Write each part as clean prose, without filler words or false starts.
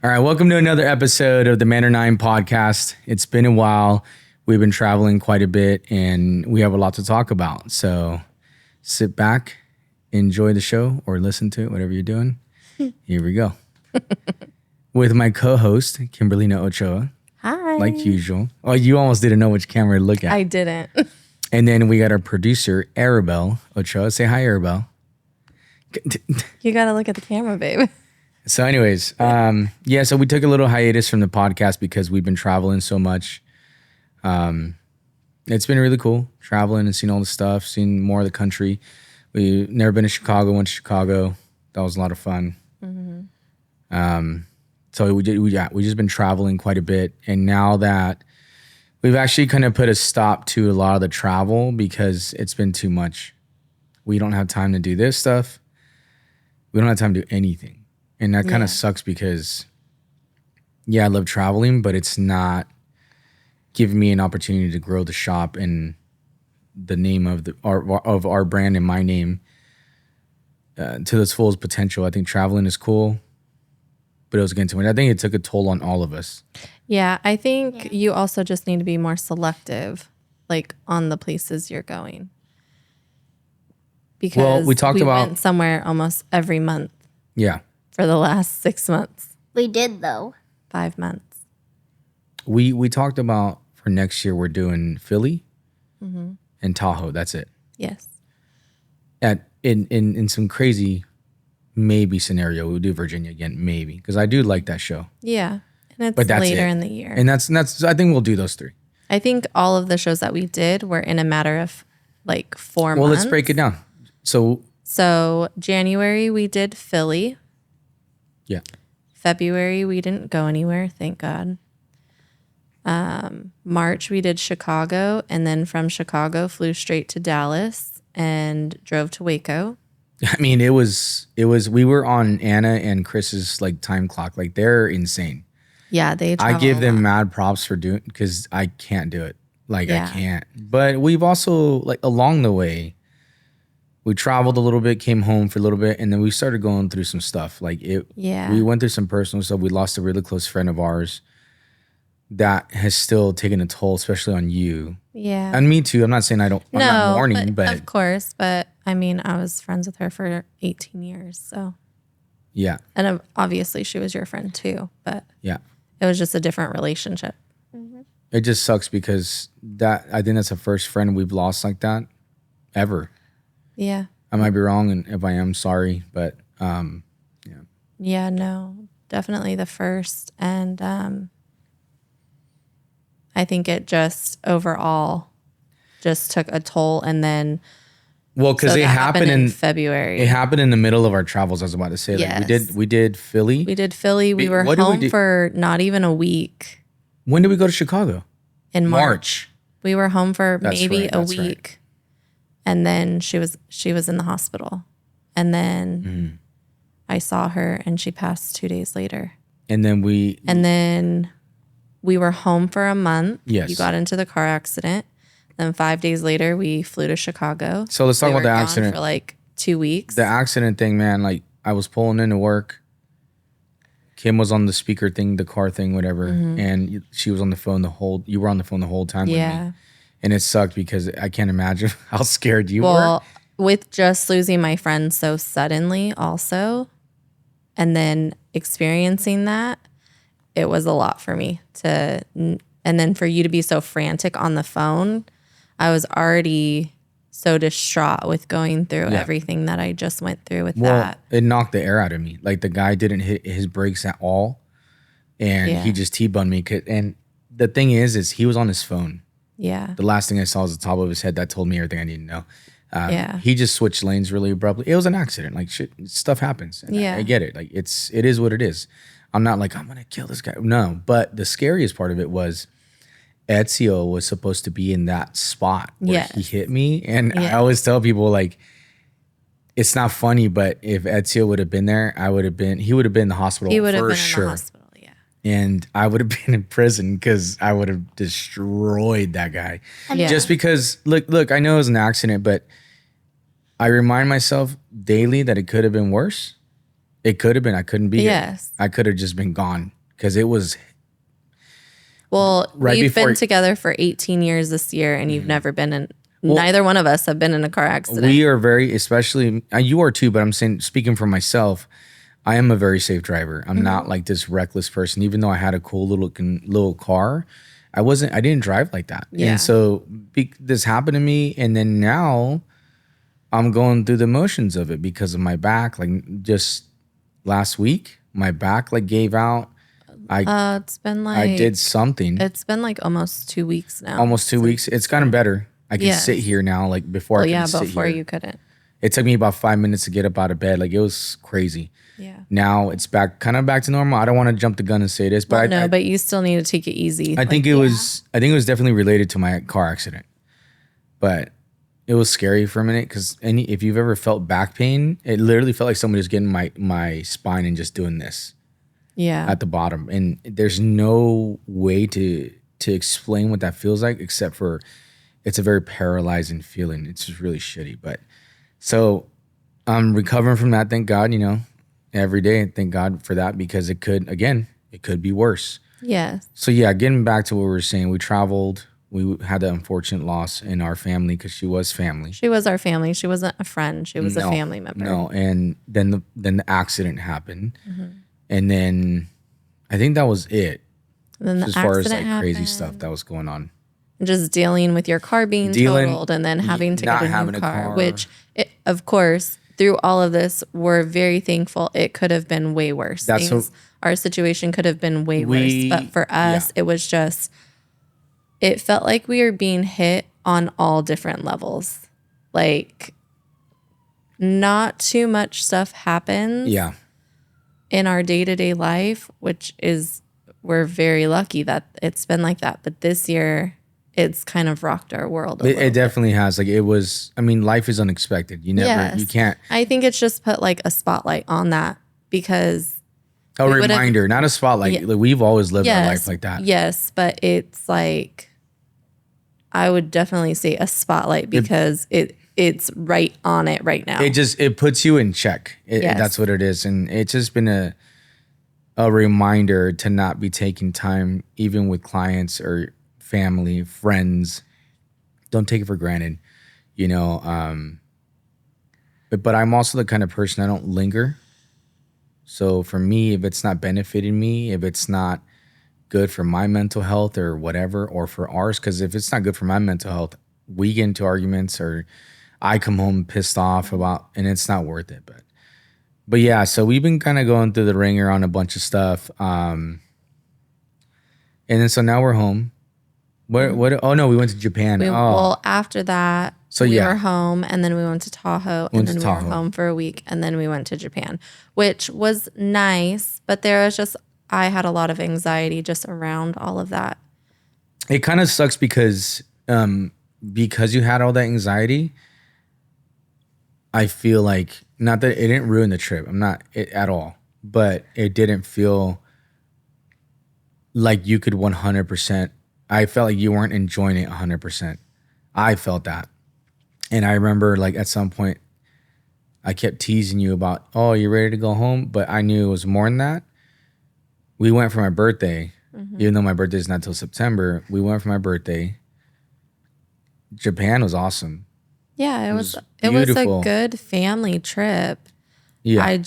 All right, welcome to another episode of the Manor 9 podcast. It's been a while. We've been traveling quite a bit and we have a lot to talk about. So sit back, enjoy the show or listen to it, whatever you're doing. Here we go. With my co-host, Kimberly Ochoa. Hi. Like usual. Oh, you almost didn't know which camera to look at. I didn't. And then we got our producer, Arabelle Ochoa. Say hi, Arabelle. You got to look at the camera, babe. So anyways, so we took a little hiatus from the podcast because we've been traveling so much. It's been really cool traveling and seeing all the stuff, seeing more of the country. We never been to Chicago, went to Chicago. That was a lot of fun. Mm-hmm. So we just been traveling quite a bit. And now that we've actually kind of put a stop to a lot of the travel because it's been too much. We don't have time to do this stuff. We don't have time to do anything. And that kind of sucks because, I love traveling, but it's not giving me an opportunity to grow the shop and the name of our brand and my name to its fullest potential. I think traveling is cool, but it was getting too much. I think it took a toll on all of us. Yeah, I think you also just need to be more selective, like on the places you're going. Because we went somewhere almost every month. Yeah. For the last 6 months. We did, though. 5 months. We talked about for next year, we're doing Philly and Tahoe. That's it. Yes. In some crazy maybe scenario, we'll do Virginia again, maybe. Because I do like that show. Yeah. And it's later in the year. And that's I think we'll do those 3. I think all of the shows that we did were in a matter of like 4 months. Well, let's break it down. So January, we did Philly. Yeah. February, we didn't go anywhere, thank God. March, we did Chicago, and then from Chicago, flew straight to Dallas and drove to Waco. I mean, it was we were on Anna and Chris's like time clock. Like they're insane. Yeah, I give them mad props for doing because I can't do it. I can't. But we've also like along the way. We traveled a little bit, came home for a little bit, and then we started going through some stuff. We went through some personal stuff. We lost a really close friend of ours that has still taken a toll, especially on you. Yeah. And me too. I'm not saying I'm not mourning, but of course. But I mean, I was friends with her for 18 years. So. Yeah. And obviously she was your friend too, but yeah, it was just a different relationship. Mm-hmm. It just sucks because I think that's the first friend we've lost like that ever. Yeah. I might be wrong, and if I am, sorry, but yeah. Yeah, no, definitely the first. And I think it just overall just took a toll. And then because it happened in February. It happened in the middle of our travels, I was about to say. Yes. We did Philly. We did Philly. We were home for not even a week. When did we go to Chicago? In March. We were home for maybe a week. Right. And then she was in the hospital. And then I saw her and she passed 2 days later. And then we were home for a month. Yes. You got into the car accident. Then 5 days later we flew to Chicago. So let's talk about the accident. For like 2 weeks. The accident thing, man, like I was pulling into work. Kim was on the speaker thing, the car thing, whatever. And she was on the phone you were on the phone the whole time with me. And it sucked because I can't imagine how scared you were. Well, with just losing my friend so suddenly also, and then experiencing that, it was a lot for me and then for you to be so frantic on the phone, I was already so distraught with going through everything that I just went through with that. It knocked the air out of me. Like the guy didn't hit his brakes at all. And he just T-boned me. And the thing is he was on his phone. Yeah. The last thing I saw was the top of his head. That told me everything I needed to know. He just switched lanes really abruptly. It was an accident. Like shit, stuff happens. And I get it. Like it is what it is. I'm not like, I'm going to kill this guy. No. But the scariest part of it was Ezio was supposed to be in that spot where he hit me. And I always tell people like, it's not funny, but if Ezio would have been there, he would have been in the hospital for sure. He would have been in the hospital. And I would have been in prison because I would have destroyed that guy. Just because, look, I know it was an accident, but I remind myself daily that it could have been worse. It could have been. I couldn't be. Yes. I could have just been gone. because it was Well, right we've before been together for 18 years this year, and you've never been in. Neither one of us have been in a car accident. we are very, especially you are too, but I'm saying, speaking for myself, I am a very safe driver. I'm not like this reckless person. Even though I had a cool little car, I didn't drive like that. Yeah. And so this happened to me, and then now I'm going through the motions of it because of my back. Like just last week, my back like gave out. It's been like I did something. It's been like almost 2 weeks now. Almost 2 weeks. It's gotten better. I can sit here now. Like before, I couldn't sit before here. you couldn't. It took me about 5 minutes to get up out of bed. Like it was crazy. Yeah. Now it's back to normal. I don't want to jump the gun and say this, but but you still need to take it easy. I think it was definitely related to my car accident, but it was scary for a minute because if you've ever felt back pain, it literally felt like somebody was getting my spine and just doing this at the bottom, and there's no way to explain what that feels like except for it's a very paralyzing feeling. It's just really shitty, but so I'm recovering from that. Thank God, every day. Thank God for that because it could be worse. Yes. So yeah, getting back to what we were saying, we traveled. We had the unfortunate loss in our family because she was family. She was our family. She wasn't a friend. She was a family member. No, and then the accident happened, and then I think that was it. And then as far as like crazy stuff that was going on. Just dealing with your car being totaled and then having to get a new car, which, of course, through all of this, we're very thankful. It could have been way worse. Our situation could have been way worse. But for us, it was just, it felt like we were being hit on all different levels. Like, not too much stuff happens in our day-to-day life, which is, we're very lucky that it's been like that. But this year, it's kind of rocked our world. It definitely has. Like it was, life is unexpected. You can't. I think it's just put like a spotlight on that because. A reminder, not a spotlight. Like we've always lived our life like that. Yes, but it's like, I would definitely say a spotlight because it's right on it right now. It puts you in check. That's what it is. And it's just been a reminder to not be taking time, even with clients or family, friends. Don't take it for granted, but I'm also the kind of person I don't linger. So for me, if it's not benefiting me, if it's not good for my mental health or whatever, or for ours, because if it's not good for my mental health, we get into arguments or I come home pissed off and it's not worth it. But yeah, so we've been kind of going through the ringer on a bunch of stuff. And then so now we're home. What? Oh no, we went to Japan. Well, after that, we were home, and then we went to Tahoe, and then we were home for a week, and then we went to Japan, which was nice. But I had a lot of anxiety just around all of that. It kind of sucks because you had all that anxiety. I feel like not that it didn't ruin the trip. I'm not at all, but it didn't feel like you could 100%. I felt like you weren't enjoying it 100%. I felt that. And I remember like at some point I kept teasing you about, oh, you ready to go home? But I knew it was more than that. We went for my birthday, even though my birthday is not till September. We went for my birthday. Japan was awesome. Yeah, it was a good family trip. Yeah. it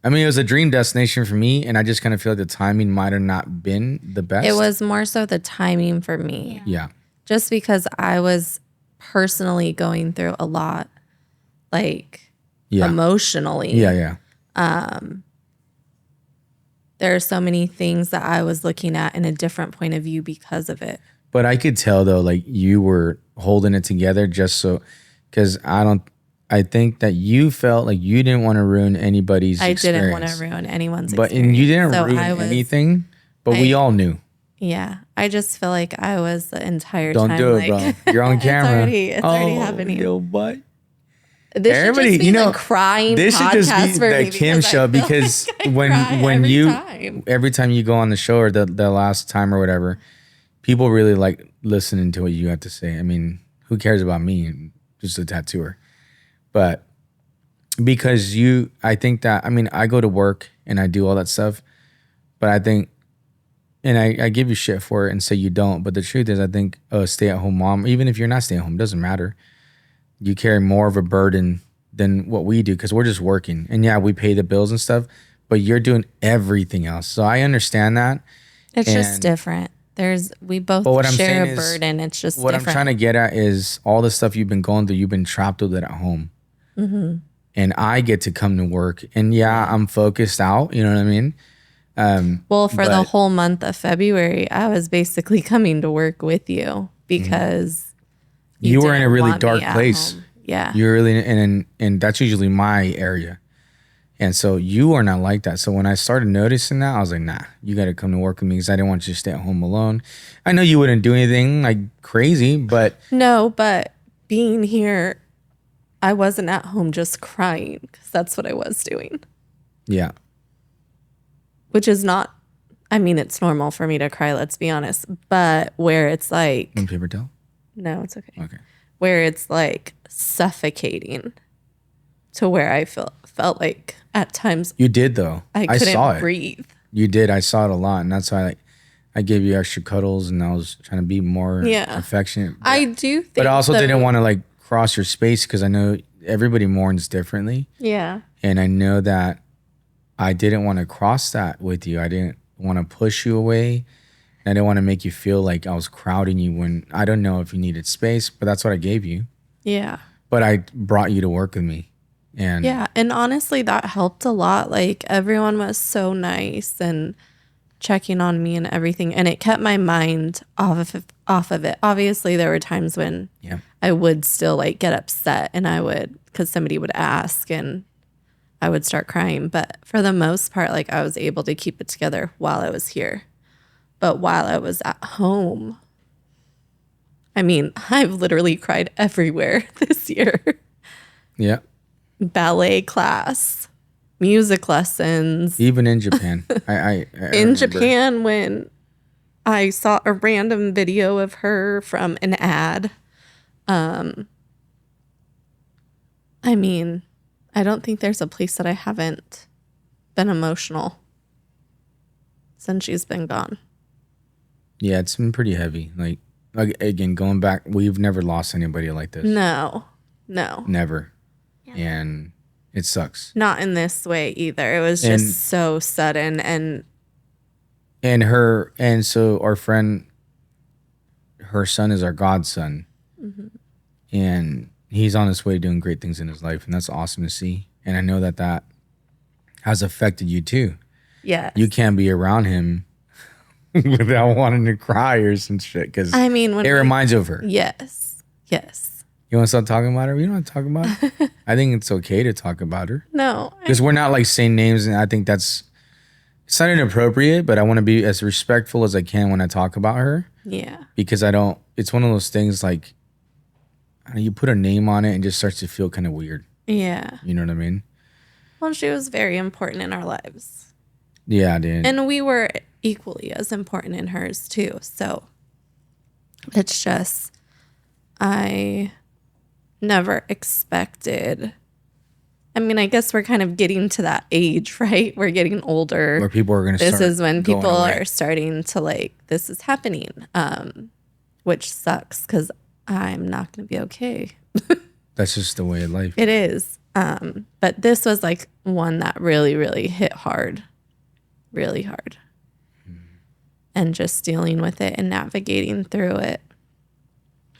was a dream destination for me, and I just kind of feel like the timing might have not been the best. It was more so the timing for me. Yeah. Just because I was personally going through a lot, like emotionally. Yeah. There are so many things that I was looking at in a different point of view because of it. But I could tell though, like you were holding it together because I think that you felt like you didn't want to ruin anybody's experience. I didn't want to ruin anyone's experience. And you didn't ruin anything, but we all knew. Yeah. I just feel like I was the entire time. Don't do it, bro. You're on camera. It's already happening. Yo, what? This everybody, should just be the crying this podcast should just be for the Kim show because every time you go on the show or the last time or whatever, people really like listening to what you have to say. I mean, who cares about me? Just a tattooer. But because I think that, I go to work and I do all that stuff, but I think and I give you shit for it and say you don't, but the truth is I think a stay-at-home mom, even if you're not staying home, doesn't matter. You carry more of a burden than what we do because we're just working. And yeah, we pay the bills and stuff, but you're doing everything else. So I understand that. It's just different. We But both what I'm share saying a is, burden. It's just what I'm different. trying to get at is all the stuff you've been going through, you've been trapped with it at home. And I get to come to work. And yeah, I'm focused out. You know what I mean? Well, for the but whole month of February, I was basically coming to work with you because you were in a didn't really want me dark at place. home. Yeah. You're really, and that's usually my area. And so you are not like that. So when I started noticing that, I was like, nah, you got to come to work with me because I didn't want you to stay at home alone. I know you wouldn't do anything like crazy, but No, but being here, I wasn't at home just crying because that's what I was doing, yeah. which is not, I mean, it's normal for me to cry, let's be honest. But where it's like, On paper towel? no, it's okay. Okay. Where it's like suffocating to where I felt like at times You did though. I saw couldn't it. breathe. You did. I saw it a lot. And that's why I gave you extra cuddles and I was trying to be more affectionate. I do think But I also didn't want to like cross your space because I know everybody mourns differently. Yeah. And I know that I didn't want to cross that with you. I didn't want to push you away. I didn't want to make you feel like I was crowding you when I don't know if you needed space, but that's what I gave you. Yeah. But I brought you to work with me. And Yeah. And honestly, that helped a lot. Like everyone was so nice and checking on me and everything. And it kept my mind off of it. Obviously, there were times when I would still like get upset and I would, because somebody would ask and I would start crying. But for the most part, like I was able to keep it together while I was here. But while I was at home, I mean, I've literally cried everywhere this year. Yeah. Ballet class, music lessons. Even in Japan. I In remember. Japan, when I saw a random video of her from an ad. I mean, I don't think there's a place that I haven't been emotional since she's been gone. Yeah, it's been pretty heavy. Like again, going back, we've never lost anybody like this. No. Never. Yeah. And it sucks. Not in this way either. It was just so sudden and so our friend, her son is our godson. And he's on his way doing great things in his life. And that's awesome to see. And I know that has affected you too. Yeah. You can't be around him without wanting to cry or some shit. Because I mean, it reminds you of her. Yes. You want to start talking about her? We don't want to talk about her. I think it's okay to talk about her. No. Because we're not like saying names. And I think it's not inappropriate, but I want to be as respectful as I can when I talk about her. Yeah. Because it's one of those things like you put a name on it and just starts to feel kind of weird. Yeah. You know what I mean? Well, she was very important in our lives. Yeah, dude. And we were equally as important in hers too. So it's just, I never expected. I mean, I guess we're kind of getting to that age, right? We're getting older. Where people are going to start. This is when people away. are starting to like, this is happening, which sucks because I'm not going to be okay. That's just the way of life. It is. But this was like one that really, really hit hard. Really hard. And just dealing with it and navigating through it.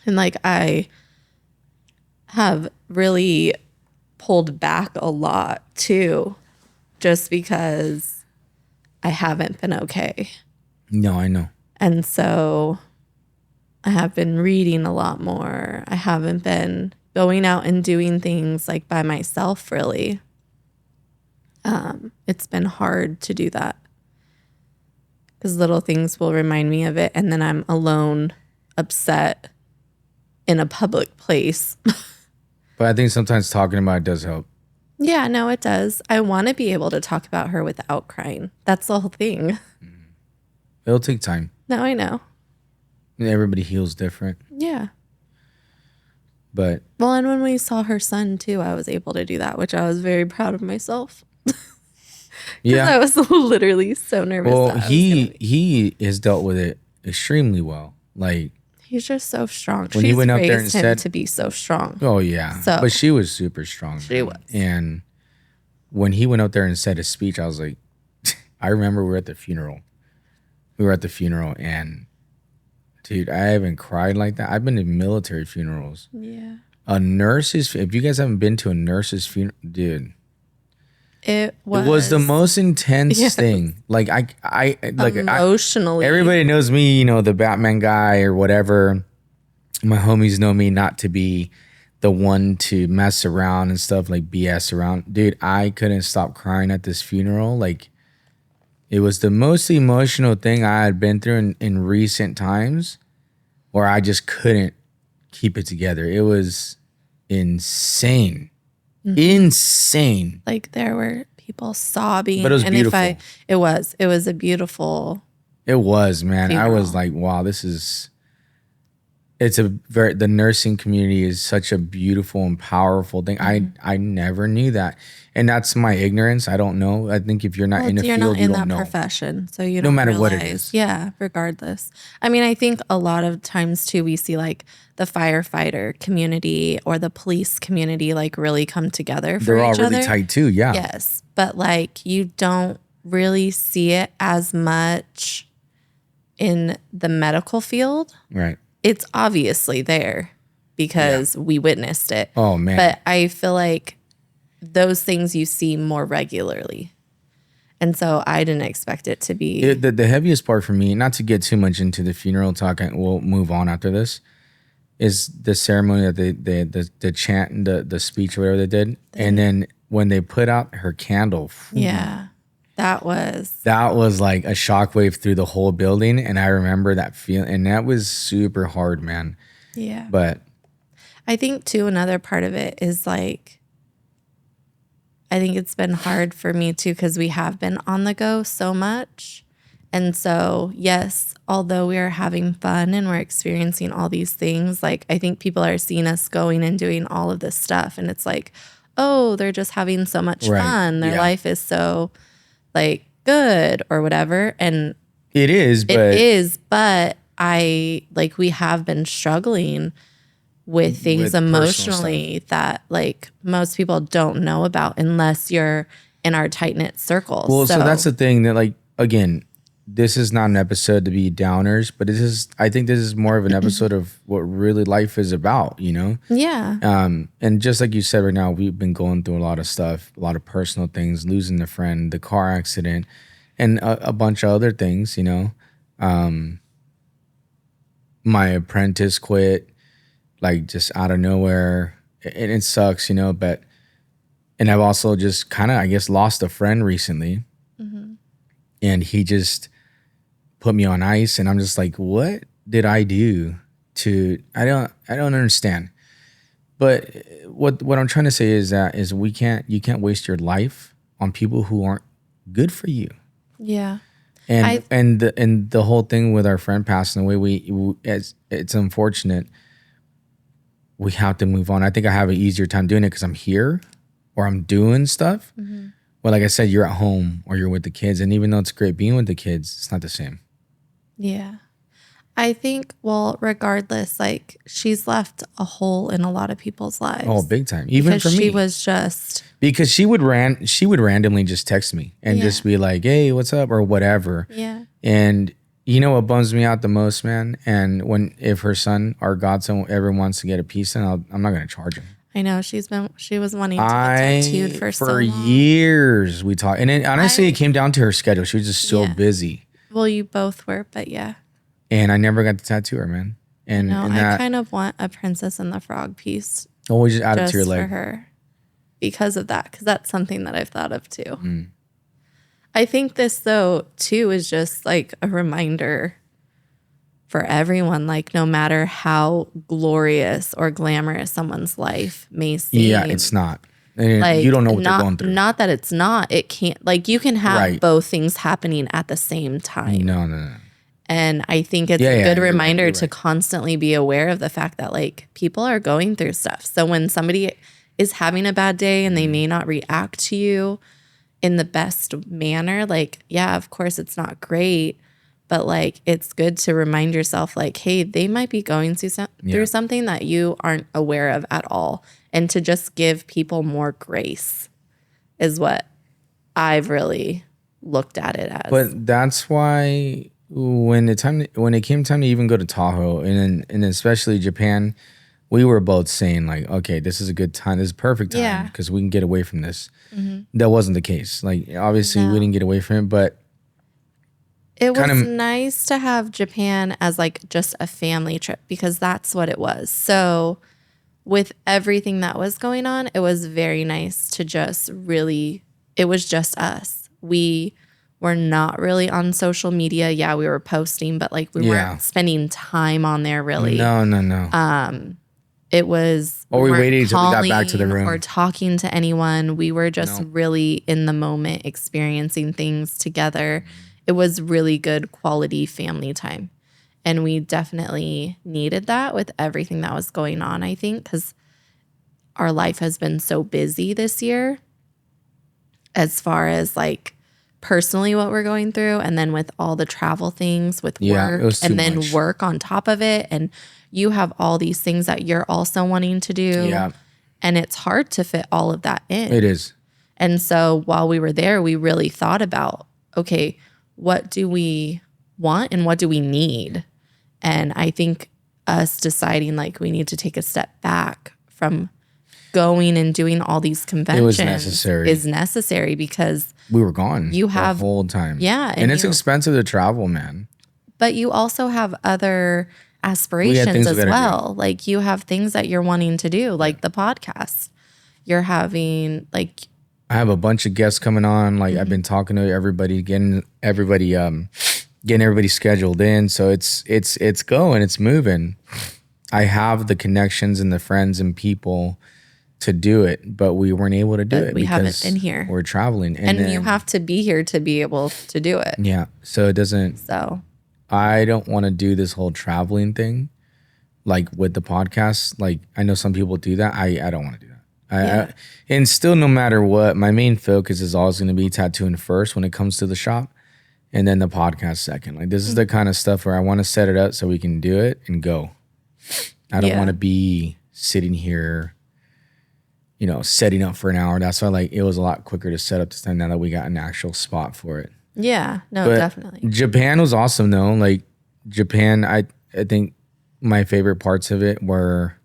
And like I have really pulled back a lot too, just because I haven't been okay. No, I know. And so I have been reading a lot more. I haven't been going out and doing things like by myself, really. It's been hard to do that because little things will remind me of it. And then I'm alone, upset in a public place. But I think sometimes talking about it does help. Yeah, no, it does. I want to be able to talk about her without crying. That's the whole thing. It'll take time. No, I know. Everybody heals different. Yeah. But well, and when we saw her son too, I was able to do that, which I was very proud of myself. Yeah. I was literally so nervous. Well, that I was gonna he has dealt with it extremely well. Like He's just so strong. when he She's went up there and raised him said, to be so strong. "Oh yeah," So but she was super strong. she man. was. And when he went up there and said his speech, I was like, I remember we were at the funeral. And dude, I haven't cried like that. I've been to military funerals. Yeah. A nurse's. If you guys haven't been to a nurse's funeral, dude. It It was the most intense Yes. thing. Like Emotionally. everybody knows me, you know, the Batman guy or whatever. My homies know me not to be the one to mess around and stuff, like BS around. Dude, I couldn't stop crying at this funeral. Like it was the most emotional thing I had been through in recent times, where I just couldn't keep it together. It was insane. Insane. Like there were people sobbing. But it was beautiful. It was a beautiful. It was, man. I was Funeral. like, wow, the nursing community is such a beautiful and powerful thing. I never knew that. And that's my ignorance. I don't know. I think if you're not in the You're field, not you in don't that know. profession, so you No don't matter what it realize. is. Yeah, regardless. I mean, I think a lot of times too, we see like the firefighter community or the police community like really come together for They're all each really other. tight too. Yeah. Yes, but like you don't really see it as much in the medical field. Right. It's obviously there because we witnessed it. Oh man. But I feel like those things you see more regularly. And so I didn't expect it to be. The heaviest part for me, not to get too much into the funeral talk, and we'll move on after this, is the ceremony that the chant and the speech or whatever they did. And then when they put out her candle. Yeah. That was like a shockwave through the whole building. And I remember that feeling. And that was super hard, man. Yeah. But I think too, another part of it is like, I think it's been hard for me too, because we have been on the go so much. And so, yes, although we are having fun and we're experiencing all these things, like I think people are seeing us going and doing all of this stuff. And it's like, oh, they're just having so much Right. fun. Their Yeah. life is so like good or whatever. And it is, but we have been struggling with things With personal emotionally that like most people don't know about unless you're in our tight knit circle. well, so that's the thing that, like, again, this is not an episode to be downers, but I think this is more of an episode of what really life is about, you know? yeah. And just like you said right now, we've been going through a lot of stuff, a lot of personal things, losing a friend, the car accident, and a bunch of other things, you know? My apprentice quit, like, just out of nowhere. And it sucks, you know? And I've also just kind of, I guess, lost a friend recently. And he just put me on ice, and I'm just like, what did I do I don't understand. But what I'm trying to say is you can't waste your life on people who aren't good for you. Yeah. And the whole thing with our friend passing away, it's unfortunate. We have to move on. I think I have an easier time doing it because I'm here or I'm doing stuff. But like I said, you're at home or you're with the kids, and even though it's great being with the kids, it's not the same. Yeah. I think, well, regardless, like she's left a hole in a lot of people's lives. Oh, big time. Even because for me. she was just. Because she would randomly just text me and just be like, hey, what's up? Or whatever. Yeah. And you know what bums me out the most, man? And if her son, our godson, ever wants to get a piece in, I'm not going to charge him. I know she was wanting to get tattooed for so long. years we talked. And honestly, it came down to her schedule. She was just so busy. Well, you both were, but yeah. And I never got to tattoo her, man. And I kind of want a Princess and the Frog piece always just add it to your for leg. her because of that, because that's something that I've thought of too. I think this though too is just like a reminder for everyone, like no matter how glorious or glamorous someone's life may seem. Yeah, it's not. And Like, you don't know what they're going through. Not that it's not. It can't. Like you can have Right. both things happening at the same time. No. And I think it's a good reminder to constantly be aware of the fact that like people are going through stuff. So when somebody is having a bad day and they may not react to you in the best manner. Like, yeah, of course it's not great, but like it's good to remind yourself like, hey, they might be going through something that you aren't aware of at all. And to just give people more grace is what I've really looked at it as. But that's why when it came time to even go to Tahoe and especially Japan, we were both saying like, okay, this is a good time. This is a perfect time because we can get away from this. That wasn't the case. Like, obviously we didn't get away from it, but it was nice to have Japan as like just a family trip because that's what it was. So with everything that was going on, it was very nice to just really, it was just us. We were not really on social media. Yeah, we were posting, but like we weren't spending time on there really. No. It was, or we waited until we got back to the room or talking to anyone. We were just really in the moment experiencing things together. It was really good quality family time. And we definitely needed that with everything that was going on, I think, because our life has been so busy this year as far as like personally what we're going through. And then with all the travel things with work and then much. Work on top of it. And you have all these things that you're also wanting to do. Yeah. And it's hard to fit all of that in. It is. And so while we were there, we really thought about, okay, what do we want and what do we need? And I think us deciding like we need to take a step back from going and doing all these conventions is necessary because we were gone you have the whole time. Yeah. And it's expensive to travel, man. But you also have other aspirations as well. Like you have things that you're wanting to do, like the podcast. You're having like I have a bunch of guests coming on. Like I've been talking to everybody, getting everybody scheduled in. So it's going, it's moving. I have the connections and the friends and people to do it, but we weren't able to do it we because haven't been here. We're traveling. And then, you have to be here to be able to do it. Yeah. So it doesn't. So I don't want to do this whole traveling thing like with the podcast. Like I know some people do that. I don't want to do that. And still, no matter what, my main focus is always going to be tattooing first when it comes to the shop, and then the podcast second. Like this is the kind of stuff where I want to set it up so we can do it and go. I don't want to be sitting here, setting up for an hour. That's why like it was a lot quicker to set up this time now that we got an actual spot for it. Yeah, no, but definitely. Japan was awesome though. Like Japan, I think my favorite parts of it were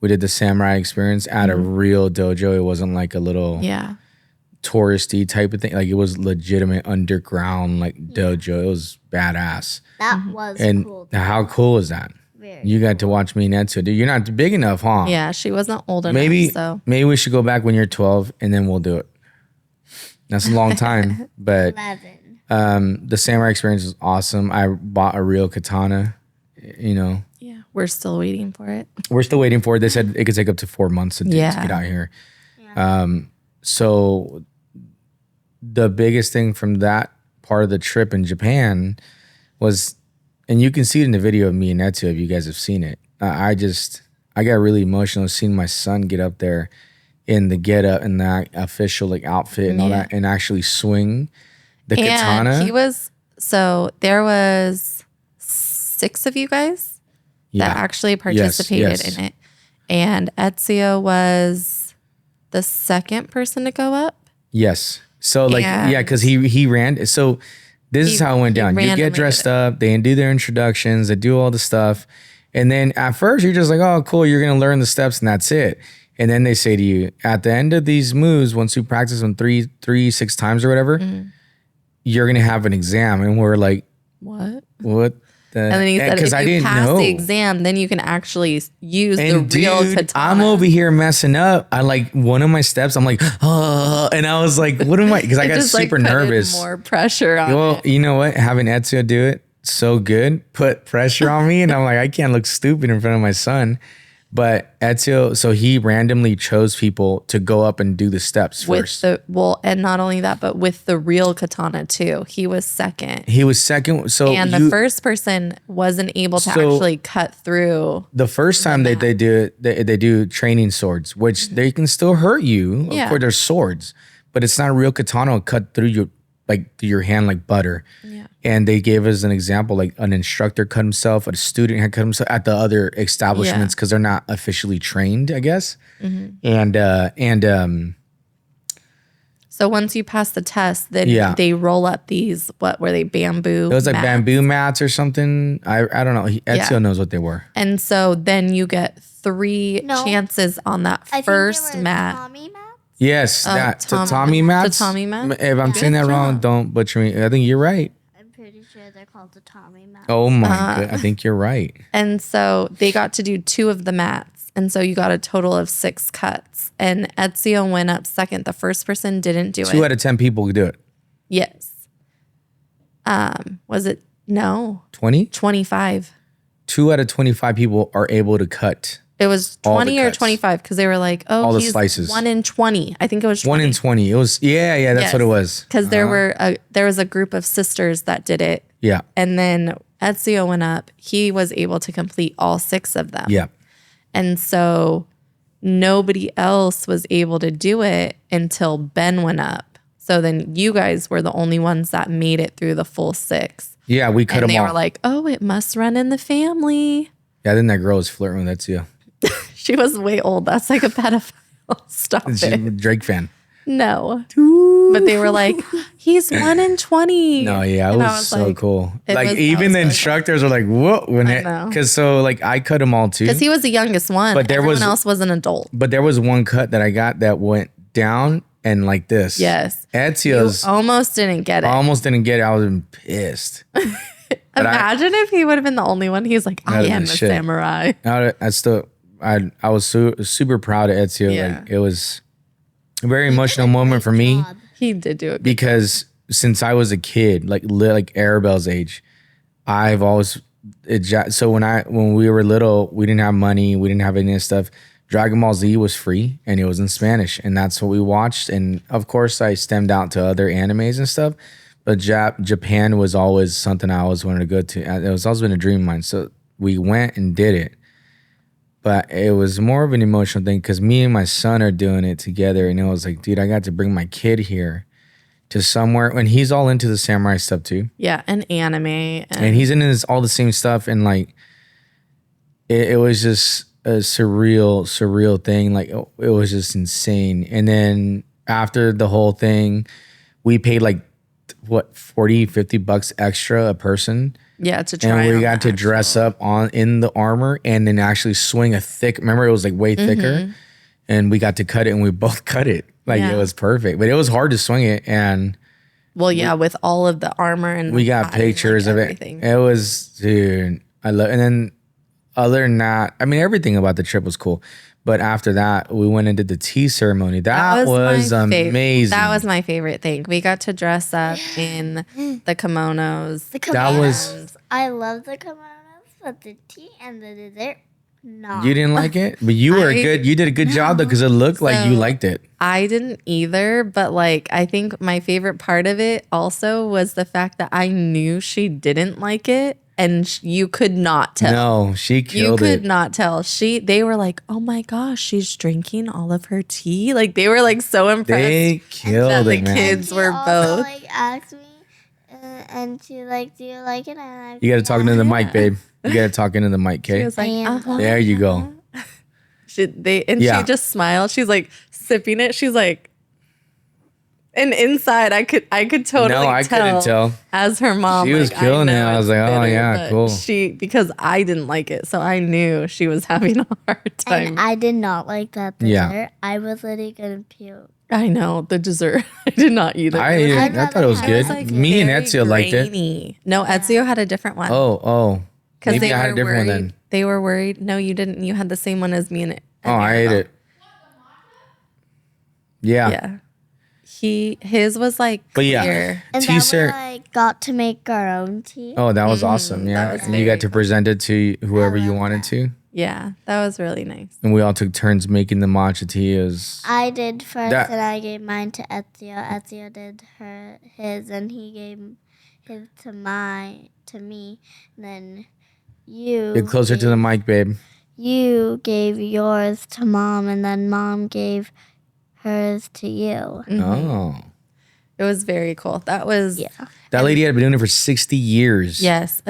we did the samurai experience at a real dojo. It wasn't like a little touristy type of thing. Like it was legitimate underground like dojo. It was badass. That was cool. And how cool was that? You got to watch me and Etsu. Dude, you're not big enough, huh? Yeah, she wasn't old enough. So maybe we should go back when you're 12 and then we'll do it. That's a long time, but 11. The samurai experience was awesome. I bought a real katana, Yeah, we're still waiting for it. We're still waiting for it. They said it could take up to 4 months to get out here. Yeah. So the biggest thing from that part of the trip in Japan was, and you can see it in the video of me and Etsu if you guys have seen it. I got really emotional seeing my son get up there in the get up and that official like outfit and all that and actually swing the katana. There was 6 of you guys that actually participated in it. And Ezio was the second person to go up. Yes. So like, because he ran. So this is how it went down. You get dressed up, they do their introductions, they do all the stuff. And then at first you're just like, oh, cool, you're going to learn the steps and that's it. And then they say to you, at the end of these moves, once you practice them 6 times or whatever, you're going to have an exam. And we're like, what? And then he said, if you pass the exam, then you can actually use the real katana. I'm over here messing up. I like one of my steps. I'm like, oh, and I was like, what am I? Because I got super nervous. More pressure on Well, you know what? Having Etsu do it so good put pressure on me, and I'm like, I can't look stupid in front of my son. But Ezio, so he randomly chose people to go up and do the steps first. And not only that, but with the real katana too. He was second. And the first person wasn't able to actually cut through. The first time they do it, they do training swords, which they can still hurt you. Of course, they're swords. but it's not a real katana. It'll cut through your hand like butter. Yeah. And they gave us an example, like an instructor cut himself, a student had cut himself at the other establishments because they're not officially trained, I guess. So once you pass the test, then they roll up these, what were they, bamboo it was like mats. bamboo mats or something. I don't know. Ezio knows what they were. And so then you get 3 chances on that first think they were mat. Tommy mats? Yes, that tatami mats. Tatami mats? If I'm saying that wrong, don't butcher me. I think you're right. I'm pretty sure they're called the Tommy mats. Oh my god, I think you're right. And so they got to do 2 of the mats. And so you got a total of 6 cuts. And Ezio went up second. The first person didn't do it. 2 out of 10 people could do it. Yes. Was it? No. 20? 25. 2 out of 25 people are able to cut. It was 20 or 25 because they were like, oh, all the he's slices. 1 in 20. I think it was 20. 1 in 20. It was, yeah, that's what it was. Because there was a group of sisters that did it. Yeah. And then Ezio went up. He was able to complete all 6 of them. Yeah. And so nobody else was able to do it until Ben went up. So then you guys were the only ones that made it through the full 6. Yeah, we cut them all. And they were like, oh, it must run in the family. Yeah, then that girl was flirting with Ezio. She was way old. That's like a pedophile. Stop She's a it. Drake fan. No. But they were like, he's 1 in 20. No, yeah, it was so cool. Like even the instructors were like, "Whoa!" When because so like I cut them all too. Because he was the youngest one, but everyone else was an adult. But there was one cut that I got that went down and like this. Yes, Ezio's almost didn't get it. Almost didn't get it. I was pissed. Imagine if he would have been the only one. He's like, I am a samurai. I was super proud of Ezio. Yeah. Like it was a very emotional moment for me. He did do it because since I was a kid, like Arabelle's age, I've always so when we were little, we didn't have money, we didn't have any of this stuff. Dragon Ball Z was free and it was in Spanish, and that's what we watched. And of course, I stemmed out to other animes and stuff, but Japan was always something I always wanted to go to. It was always been a dream of mine, so we went and did it. But it was more of an emotional thing because me and my son are doing it together. And it was like, dude, I got to bring my kid here to somewhere. And he's all into the samurai stuff too. Yeah, and anime. And he's into all the same stuff. And like, it was just a surreal thing. Like, it was just insane. And then after the whole thing, we paid like, what, $40-$50 extra a person. Yeah, to try. And we got to dress up in the armor and then actually swing a thick. Remember, it was like way thicker, and we got to cut it, and we both cut it. Like it was perfect, but it was hard to swing it. And with all of the armor and we got pictures of it. It was, dude, I love. And then other than that, I mean, everything about the trip was cool. But after that, we went and did the tea ceremony. That was amazing. That was my favorite thing. We got to dress up in the kimonos. I love the kimonos, but the tea and the dessert, no. You didn't like it? But you did a good job though, because it looked like you liked it. I didn't either, but like I think my favorite part of it also was the fact that I knew she didn't like it. And you could not tell. No, she killed it. You could not tell. They were like, oh my gosh, she's drinking all of her tea. Like they were like so impressed. They killed it, the kids were both. Like asked me, and she like, do you like it? And you got to talk into the mic, babe. You got to talk into the mic, Kay. She was like, there you go. She just smiled. She's like sipping it. She's like. And inside, I could totally tell. No, I couldn't tell. As her mom, she was killing it. I was like, oh yeah, cool. Because I didn't like it, so I knew she was having a hard time. And I did not like that dessert. Yeah. I was literally gonna puke. I know the dessert. I did not either. I thought it was good. Like me and Ezio liked it. No, Ezio had a different one. Oh, maybe I had a different one then. They were worried. No, you didn't. You had the same one as me and it. Oh, I ate it. Yeah. His was like clear. But yeah, and then I got to make our own tea. Oh, that was awesome. Yeah, and you got to present it to whoever you wanted to. Yeah, that was really nice. And we all took turns making the matcha tea. I did first, and I gave mine to Ezio. Ezio did his, and he gave his to me. And then you get closer to the mic, babe. You gave yours to Mom, and then Mom gave hers to you. Oh. It was very cool. That was That lady had been doing it for 60 years. yes,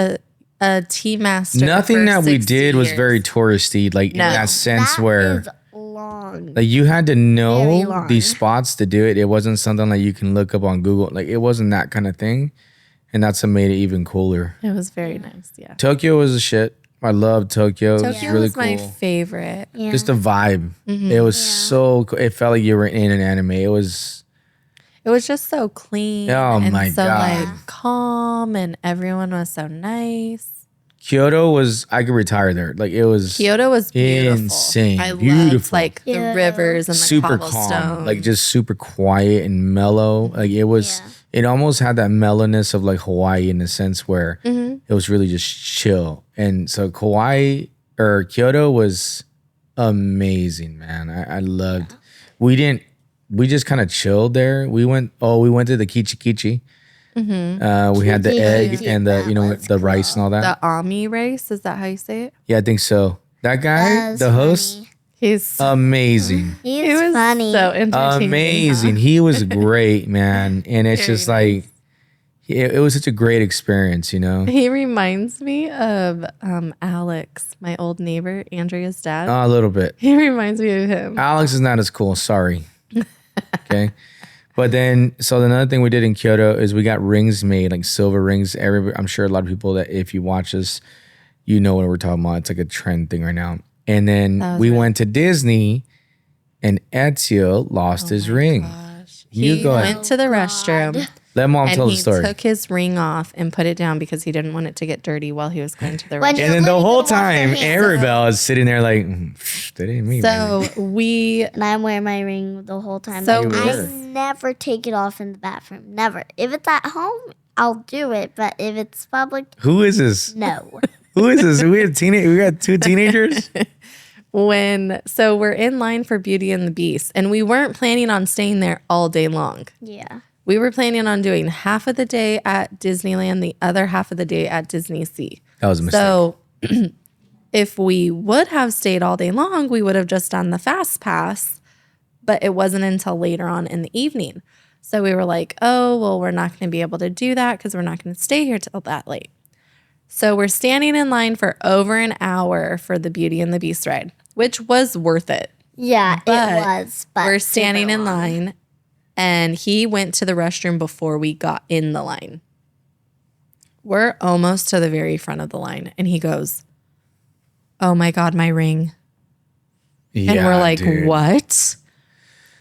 a tea master. Nothing for that we 60 did was years. very touristy, like in that sense where is long. like you had to Very know long. these spots to do it. It wasn't something like you can look up on Google. Like it wasn't that kind of thing. And that's what made it even cooler. It was very nice. Yeah. Tokyo was a shit. I loved Tokyo. It was Tokyo really was cool. my favorite. Yeah. Just the vibe. It was so cool. It felt like you were in an anime. It was just so clean. Oh and my so God. like calm, and everyone was so nice. Kyoto was I could retire there. Like it was Kyoto was beautiful. insane. I loved Beautiful. like the Yeah. rivers and the super cobblestone. calm. Like just super quiet and mellow. Like it was it almost had that mellowness of like Hawaii in the sense where it was really just chill. And so Kyoto was amazing, man. I loved we just kind of chilled there. We went to the Kichi Kichi. We had the egg and the rice and all that. The Ami race, is that how you say it? Yeah, I think so. That guy, That's the host, funny. He's amazing. He he was was funny. so entertaining. Amazing. He was great, man. And it's Very just like it was such a great experience, you know. He reminds me of Alex, my old neighbor, Andrea's dad. A little bit. He reminds me of him. Alex is not as cool. Sorry. Okay. But then, so another thing we did in Kyoto is we got rings made, like silver rings. I'm sure a lot of people that if you watch this, you know what we're talking about. It's like a trend thing right now. And then we went to Disney, and Ezio lost his ring. Gosh. You He go ahead. went to the restroom Let mom and tell the he story. took his ring off and put it down because he didn't want it to get dirty while he was going to the When restroom. you- And then the Let me whole go wash your time, hands. Arabelle is sitting there like, that ain't me, man. So we And I'm wearing my ring the whole time. So You I were. never take it off in the bathroom. Never. If it's at home, I'll do it. But if it's public, Who is this? no. Who is this? We got two teenagers? so we're in line for Beauty and the Beast, and we weren't planning on staying there all day long. Yeah. We were planning on doing half of the day at Disneyland, the other half of the day at Disney Sea. That was a mistake. So if we would have stayed all day long, we would have just done the fast pass, but it wasn't until later on in the evening. So we were like, oh, well, we're not going to be able to do that because we're not going to stay here till that late. So we're standing in line for over an hour for the Beauty and the Beast ride, which was worth it. Yeah, But it was. But We're standing super in long. line, and he went to the restroom before we got in the line. We're almost to the very front of the line, and he goes, oh my God, my ring. Yeah, And we're like, dude. what?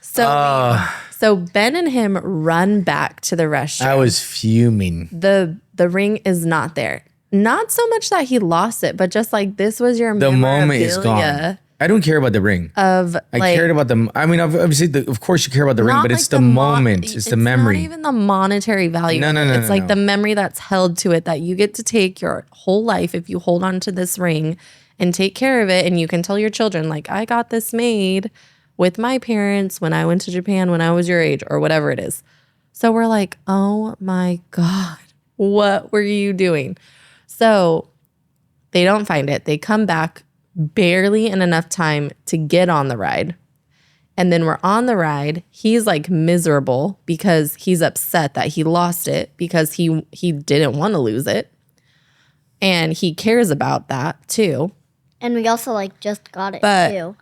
So Ben and him run back to the restroom. I was fuming. The ring is not there. Not so much that he lost it, but just like this was your The moment is memorabilia gone. I don't care about the ring. of I like, cared about the. I mean, obviously, of course, you care about the ring, not but like it's the moment. mon- It's the memory. Not even the monetary value. No, of no, it. no, It's no, like no. the memory that's held to it that you get to take your whole life if you hold on to this ring and take care of it, and you can tell your children like, I got this made with my parents when I went to Japan when I was your age or whatever it is. So we're like, oh my God, what were you doing? So they don't find it. They come back barely in enough time to get on the ride. And then we're on the ride. He's like miserable because he's upset that he lost it because he didn't want to lose it. And he cares about that too. And we also like just got it But- too.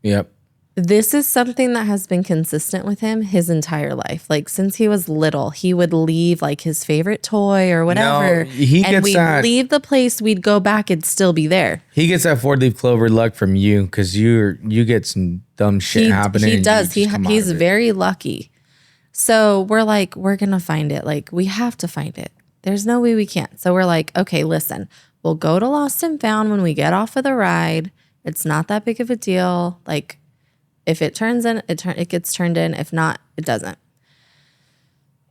Yep. This is something that has been consistent with him his entire life. Like since he was little, he would leave like his favorite toy or whatever. he and gets we'd that. leave the place, we'd go back, it'd still be there. He gets that 4-leaf clover luck from you because you get some dumb shit happening. He and does. you just come out He's of it. very lucky. So we're like, we're going to find it. Like, we have to find it. There's no way we can't. So we're like, okay, listen, we'll go to Lost and Found when we get off of the ride. It's not that big of a deal. Like, if it turns in, it gets turned in. If not, it doesn't.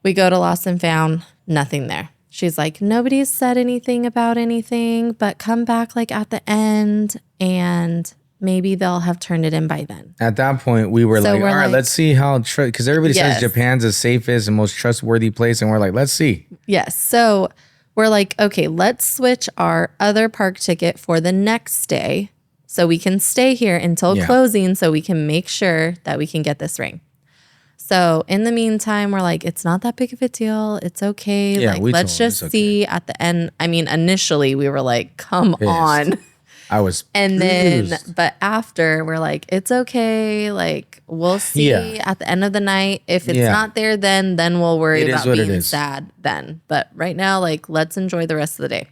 We go to Lost and Found, nothing there. She's like, nobody's said anything about anything, but come back like at the end and maybe they'll have turned it in by then. At that point, we were So like, we're all right, like- let's see how, because everybody Yes. says Japan's the safest and most trustworthy place. And we're like, let's see. Yes. So we're like, okay, let's switch our other park ticket for the next day so we can stay here until Yeah. closing so we can make sure that we can get this ring. So in the meantime, we're like, it's not that big of a deal. It's okay. Yeah, like, we let's told him just it's see at the end. I mean, initially we were like, come Pissed. on. I was And then, pissed. but after we're like, it's okay. Like, we'll see Yeah. at the end of the night. If it's Yeah. not there, then we'll worry It is about what it being is. sad then. But right now, like, let's enjoy the rest of the day.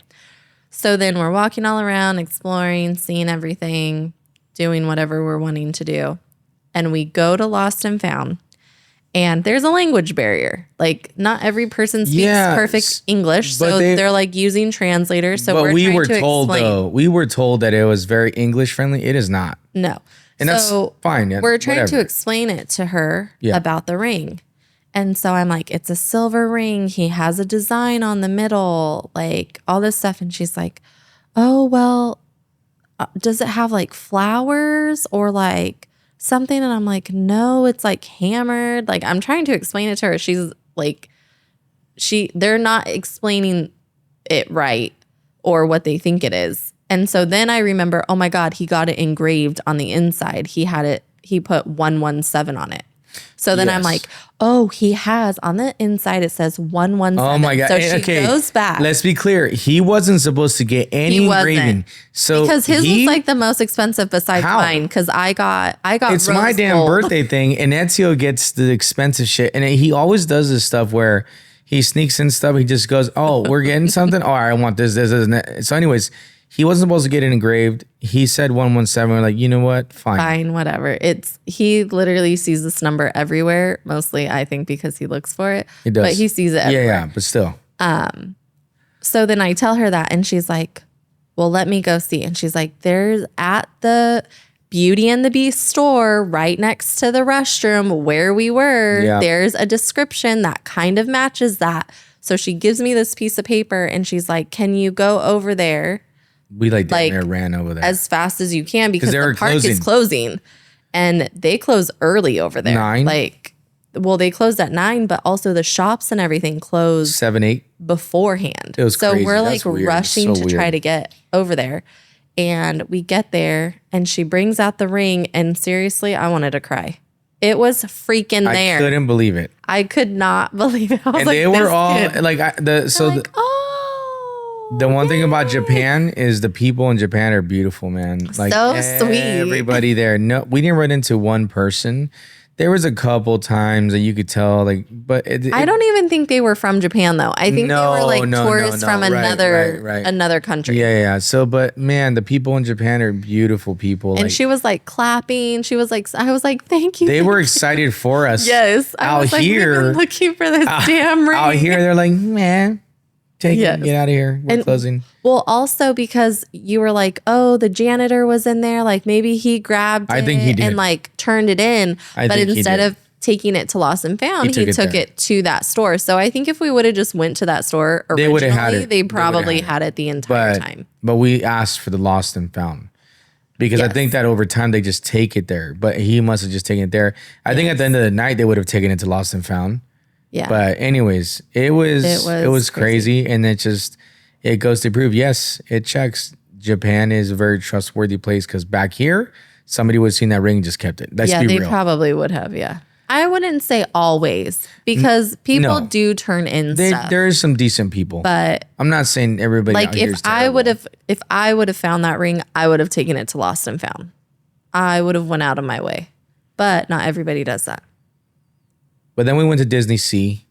So then we're walking all around, exploring, seeing everything, doing whatever we're wanting to do. And we go to Lost and Found. And there's a language barrier. Like, not every person speaks perfect English. but So they're like using translators. So but we were trying to told explain. though, we were told that it was very English friendly. It is not. No. And so that's fine. Yeah, we're trying to whatever. explain it to her Yeah. about the ring. And so I'm like, it's a silver ring. He has a design on the middle, like all this stuff. And she's like, oh, well, does it have like flowers or like something? And I'm like, no, it's like hammered. Like, I'm trying to explain it to her. She's like, they're not explaining it right or what they think it is. And so then I remember, oh my God, he got it engraved on the inside. He put 117 on it. So then I'm Yes. like, oh, he has on the inside, it says 117. Oh my God. So she Okay, goes back. Let's be clear. He wasn't supposed to get any He wasn't. engraving. So Because his was like the most expensive besides How? mine. Because I got it's my rose damn gold. birthday thing, and Ezio gets the expensive shit. And he always does this stuff where he sneaks in stuff. He just goes, "Oh, we're getting something. Oh, I want this, and that." So, anyways, he wasn't supposed to get it engraved. He said 117. We're like, you know what? Fine, whatever. He literally sees this number everywhere. Mostly, I think because he looks for it. He does. But he sees it everywhere. Yeah, but still. So then I tell her that, and she's like, well, let me go see. And she's like, there's at the Beauty and the Beast store right next to the restroom where we were, Yeah. there's a description that kind of matches that. So she gives me this piece of paper and she's like, can you go over there We like Like, ran over there. as fast as you can because they were the park is closing. closing and they close early over there. 9? Like, well, they closed at 9, but also the shops and everything closed 7, 8. beforehand. It was so crazy. we're That's like weird. rushing So to try weird. to get over there. And we get there and she brings out the ring and seriously, I wanted to cry. It was freaking there. I couldn't believe it. I could not believe it. I was And like, they were this all kid. like, Oh, the one thing about yay. Japan is the people in Japan are beautiful, man. Like So sweet. everybody there. No, we didn't run into one person. There was a couple times that you could tell, like, but I don't even think they were from Japan though. I think they were like tourists from Right, another right. another country. Yeah. So, but man, the people in Japan are beautiful people. And like, she was like clapping. She was like, I was like, thank you. they thank were you." excited for us. Yes. I Out was like, we've here- been looking for this damn ring. Out here, they're like, man, take Yes. it, get out of here. We're And- closing. Well, also because you were like, oh, the janitor was in there. Like maybe he grabbed I it think he did. and like turned it in. I but think he instead did. of taking it to Lost and Found, he took it took there. it to that store. So I think if we would have just went to that store They originally, would've had it. they They would've probably had had it the entire But time. but we asked for the lost and found. Because I Yes. think that over time they just take it there. But he must have just taken it there. I think at the end of the night they would have taken it to Lost and Found. Yeah. But anyways, it was crazy. And it goes to prove, yes, it checks. Japan is a very trustworthy place because back here, somebody would have seen that ring and just kept it. Let's yeah, be they real. probably would have. Yeah. I wouldn't say always because people no. do turn in stuff. There is some decent people. But I'm not saying everybody like out here if is I terrible. would have found that ring, I would have taken it to Lost and Found. I would have went out of my way. But not everybody does that. But then we went to Disney Sea.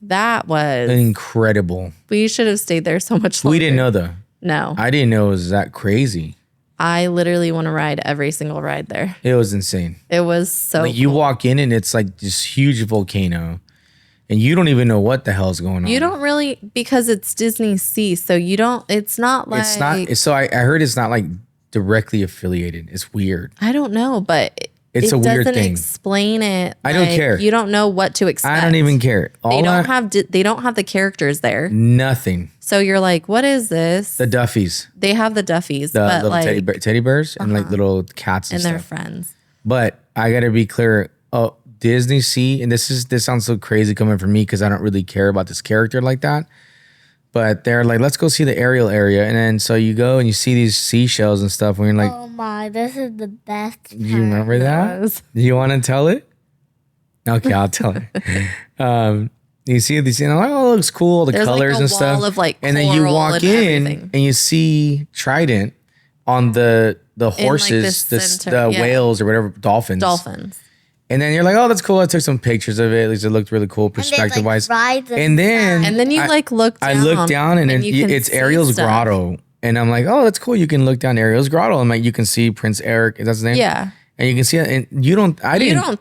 That was Incredible. we should have stayed there so much longer. We didn't know though. No. I didn't know it was that crazy. I literally want to ride every single ride there. It was insane. It was so Like you walk in and it's like this huge volcano, and you don't even know what the hell's going on. You don't really because it's Disney Sea, so you don't it's not like It's not. So I heard it's not like directly affiliated. It's weird. I don't know, but It's it a weird doesn't thing. explain it. I don't like, care. You don't know what to expect. I don't even care. They don't have the characters there. nothing. So you're like, what is this? The Duffies, They have the Duffies, the but little like, teddy bears, and like little cats and, and their stuff. friends. But I gotta be clear. Oh, Disney Sea, and this sounds so crazy coming from me because I don't really care about this character like that. But they're like, let's go see the Ariel area, and then so you go and you see these seashells and stuff, and you're like, Oh my, this is the best. you remember that? Yes. Do you want to tell it? Okay, I'll tell her. You see these, I'm like, oh, it looks cool, the There's colors like a and stuff. wall of like and then you coral walk and in everything. and you see Trident on the horses, the the center, yeah. whales or whatever, dolphins. And then you're like, oh, that's cool. I took some pictures of it. At least it looked really cool perspective wise. And then you look down. I look down and it's Ariel's stuff. grotto. And I'm like, oh, that's cool. You can look down Ariel's grotto. I'm like, you can see Prince Eric. That's his name. Yeah. And you can see it. And you don't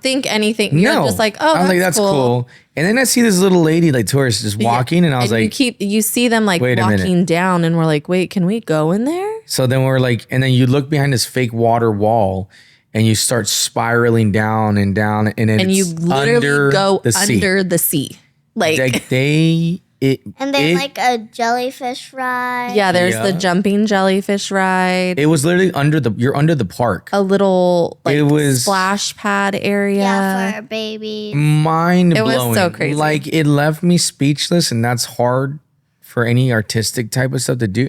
think anything. You're just like, oh, I'm like, that's cool. And then I see this little lady, like tourist, just walking. And I was like, you see them like walking down. And we're like, wait, can we go in there? So then we're like, and then you look behind this fake water wall and you start spiraling down and down. And you literally go under the sea. Like and then like a jellyfish ride. Yeah, there's the jumping jellyfish ride. It was literally you're under the park. A little splash pad area. Yeah, for babies. Mind blowing. It was so crazy. Like it left me speechless, and that's hard for any artistic type of stuff to do.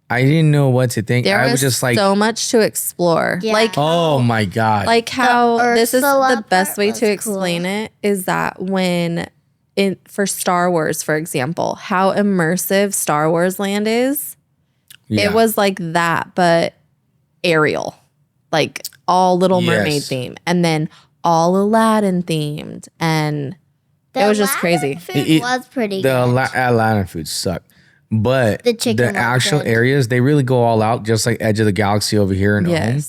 I didn't know what to think. I was just like so much to explore. Yeah. Like oh my God. Like how this is the best way to explain cool. it is that for Star Wars, for example, how immersive Star Wars Land is. Yeah. It was like that, but Ariel, like all Little Mermaid theme, and then all Aladdin themed, and it was just crazy. Food was pretty the good. Aladdin food sucked, but the actual areas they really go all out, just like Edge of the Galaxy over here in Ohm.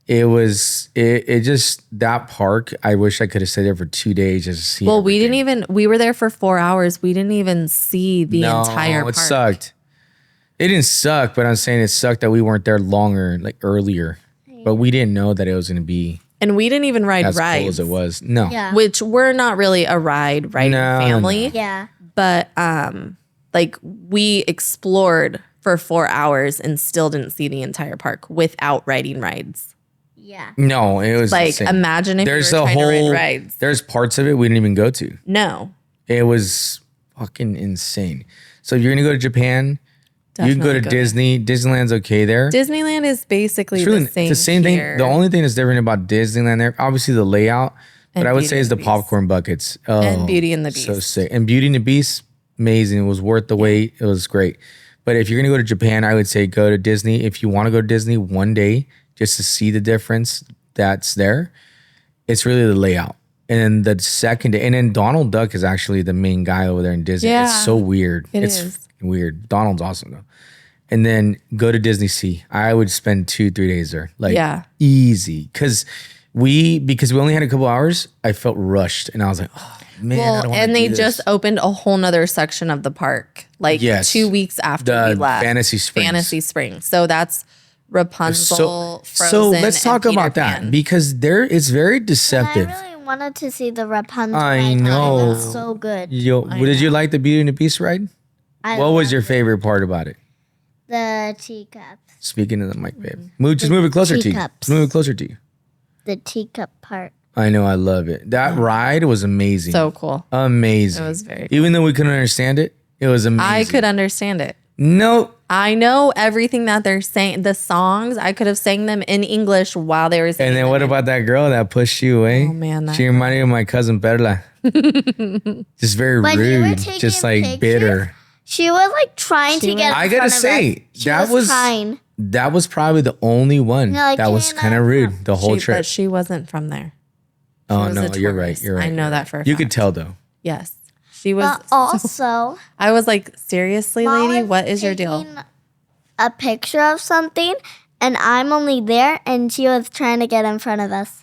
It just that park. I wish I could have stayed there for 2 days just to see. Well, we were there for 4 hours. We didn't even see the entire park. It sucked. It didn't suck, but I'm saying it sucked that we weren't there longer, like earlier. But we didn't know that it was going to be. And we didn't even ride as rides. cool as it was. No. Yeah. Which we're not really a riding family. No. Yeah. But like we explored for 4 hours and still didn't see the entire park without riding rides. Yeah. No, it was like insane. imagine if there's you were a trying whole to ride rides. There's parts of it we didn't even go to. No. It was fucking insane. So if you're gonna go to Japan, you can go to Disney. Disneyland's okay there. Disneyland is basically the same thing. The only thing that's different about Disneyland there, obviously the layout, but I would say is the popcorn buckets. Oh, and Beauty and the Beast. So sick. And Beauty and the Beast, amazing. It was worth the wait. It was great. But if you're gonna go to Japan, I would say go to Disney. If you want to go to Disney one day just to see the difference that's there, it's really the layout. And then the second day, and then Donald Duck is actually the main guy over there in Disney. Yeah, it's so weird. It's weird. Donald's awesome though. And then go to Disney Sea. I would spend 2-3 days there. Like easy. Because we only had a couple hours, I felt rushed. And I was like, oh man, I don't want to do they this. just opened a whole nother section of the park. Like 2 weeks after we left. Fantasy Springs. So that's Rapunzel, Frozen. So let's talk and about Peter Pan. that. Because it's very deceptive. I really wanted to see the Rapunzel. I know. It was so good. Did you like the Beauty and the Beast ride? What was your favorite part about it? The teacups. Speaking of the mic, babe. Move it closer to you. Teacups. Move it closer to you. The teacup part. I know, I love it. That ride was amazing. So cool. Amazing. It was very cool. Even though we couldn't understand it, it was amazing. I could understand it. No. I know everything that they're saying. The songs, I could have sang them in English while they were singing. And then what about that girl that pushed you away? Oh man, she reminded me of my cousin Perla. Just very rude, just like pictures, bitter. She was like trying to get. I gotta say that was probably the only one that was kind of rude the whole trip. But she wasn't from there. Oh no, you're right. You're right. I know that for a fact. You could tell though. Yes, she was. But also, I was like, seriously, lady, what is your deal? A picture of something, and I'm only there, and she was trying to get in front of us.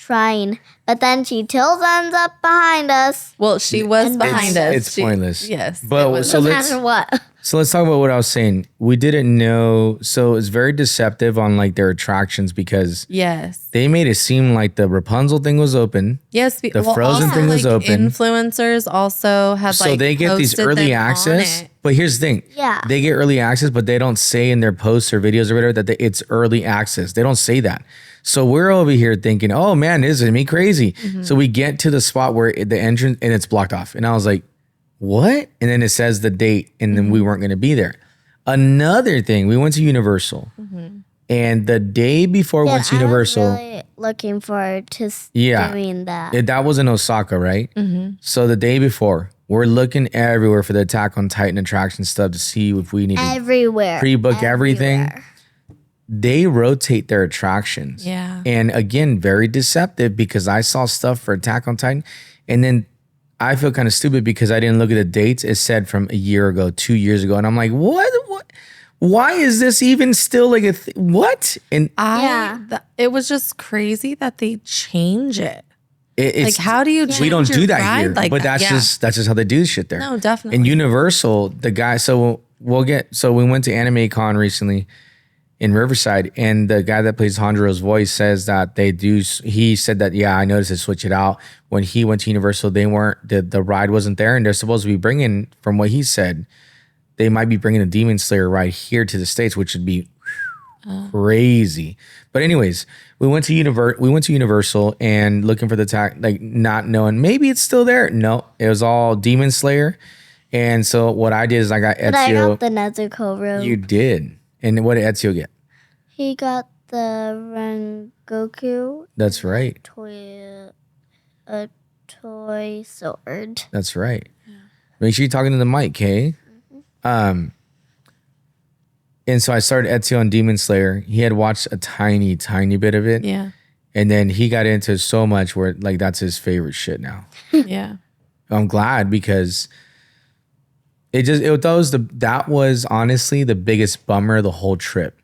But then she ends up behind us. Well, she was behind us. It's pointless. Yes. But no matter what. So let's talk about what I was saying. We didn't know. So it's very deceptive on like their attractions because they made it seem like the Rapunzel thing was open. Yes. The Frozen thing was open. Influencers also have so they get these early access. But here's the thing. Yeah. They get early access, but they don't say in their posts or videos or whatever that it's early access. They don't say that. So we're over here thinking, oh man, this is gonna be crazy. Mm-hmm. So we get to the spot where the entrance and it's blocked off. And I was like, what? And then it says the date and then we weren't gonna be there. Another thing, we went to Universal. Mm-hmm. And the day before we went to Universal. I was really looking forward to doing that. That was in Osaka, right? Mm-hmm. So the day before, we're looking everywhere for the Attack on Titan attraction stuff to see if we need to pre-book everything. They rotate their attractions. Yeah. And again, very deceptive because I saw stuff for Attack on Titan. And then I feel kind of stupid because I didn't look at the dates. It said from a year ago, 2 years ago. And I'm like, what? Why is this even still like what? And it was just crazy that they change it. It's, like, how do you change we don't do that ride here, like but that? that's just how they do shit there. No, definitely. And Universal, the guy, so we went to Anime Con recently in Riverside, and the guy that plays Hanjiro's voice says that he said that, I noticed they switch it out. When he went to Universal, they weren't, the ride wasn't there, and they're supposed to be bringing, from what he said, they might be bringing a Demon Slayer ride here to the States, which would be crazy. But anyways, we went to Universal and looking for the tag, like not knowing maybe it's still there. No, it was all Demon Slayer. And so what I did is I got Ezio. But I got the Nezuko robe. You did. And what did Ezio get? He got the Rengoku. That's right. A toy sword. That's right. Yeah. Make sure you're talking to the mic, okay? And so I started Ezio on Demon Slayer. He had watched a tiny bit of it. Yeah. And then he got into so much where like that's his favorite shit now. Yeah. I'm glad because that was honestly the biggest bummer of the whole trip.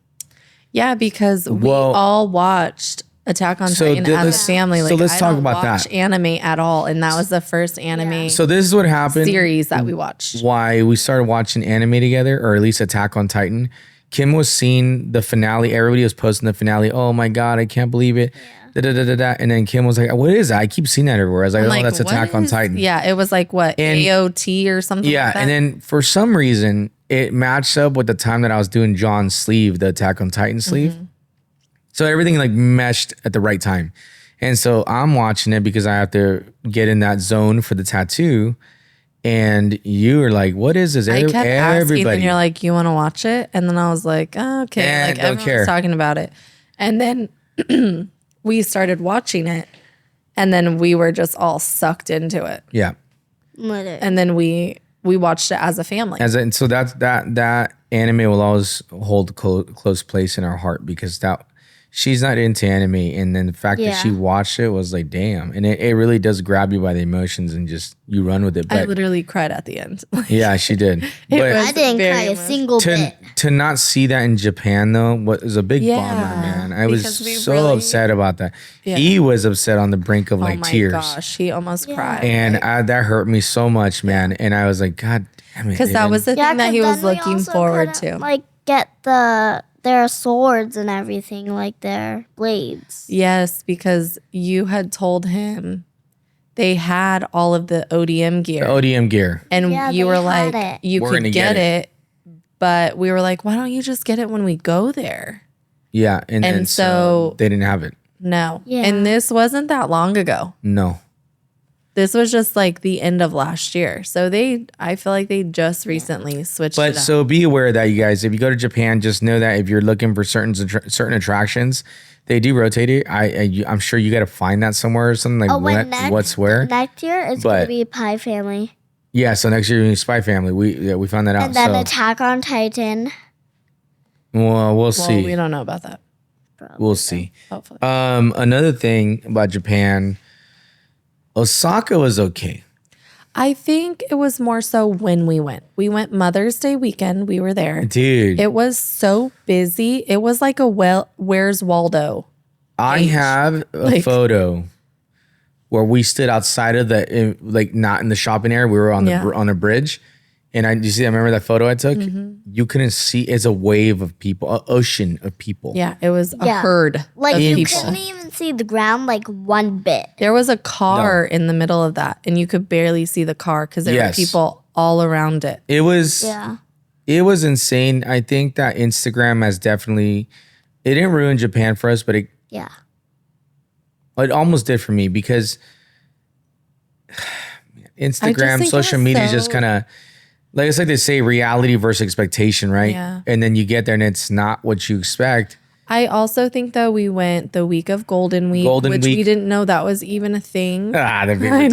Yeah, because we all watched Attack on Titan as a family. Like, so let's talk about watch that. Anime at all, and that was the first anime. So this is what happened. Series that we watched. Why we started watching anime together, or at least Attack on Titan. Kim was seeing the finale. Everybody was posting the finale. Oh my god, I can't believe it. Yeah. And then Kim was like, "What is that? I keep seeing that everywhere." I was like, that's Attack on Titan. Yeah, it was like AOT or something. Yeah, like that. And then for some reason it matched up with the time that I was doing John's sleeve, the Attack on Titan sleeve. Mm-hmm. So everything like meshed at the right time. And so I'm watching it because I have to get in that zone for the tattoo. And you were like, what is this? I kept asking, and you're like, you want to watch it? And then I was like, oh, okay. And like everyone's talking about it. And then we started watching it. And then we were just all sucked into it. Yeah. And then we watched it as a family. And so that anime will always hold a close place in our heart because she's not into anime, and then the fact that she watched it was like, damn. And it really does grab you by the emotions and just you run with it. But I literally cried at the end. Yeah, she did. But I didn't cry a single bit. To not see that in Japan though was a big bummer, man. I was so upset about that. Yeah. He was upset on the brink of like tears. Oh my gosh, he almost cried. And that hurt me so much, man. And I was like, God damn it. Because that was the thing that he was looking forward to. Like get their swords and everything, like their blades. Yes, because you had told him they had all of the ODM gear. The ODM gear. And you were like, you could get it. But we were like, why don't you just get it when we go there? Yeah. And so they didn't have it. No. Yeah. And this wasn't that long ago. No. This was just like the end of last year. So I feel like they just recently switched it up. So be aware of that, you guys. If you go to Japan, just know that if you're looking for certain attractions, they do rotate it. I'm sure you got to find that somewhere or something. Like what's where. Next year it's going to be Pie Family. Yeah, so next year we're going to be Spy Family. We found that out. And then Attack on Titan. Well, we'll see. We don't know about that. Probably we'll see. Hopefully. Another thing about Japan, Osaka was okay. I think it was more so when we went. We went Mother's Day weekend. We were there. Dude. It was so busy. It was like a Where's Waldo? I have a photo where we stood outside of not in the shopping area. We were on a bridge. And you see, I remember that photo I took? Mm-hmm. You couldn't see, it's a wave of people, an ocean of people. Yeah, it was a herd like of you people. couldn't even see the ground like one bit. There was a car in the middle of that, and you could barely see the car because there were people all around it. It was insane. I think that Instagram has definitely, it didn't ruin Japan for us, but it almost did for me because Instagram, social media is just kind of, it's like they say reality versus expectation, right? Yeah. And then you get there and it's not what you expect. I also think though we went the week of Golden Week, which we didn't know that was even a thing. Every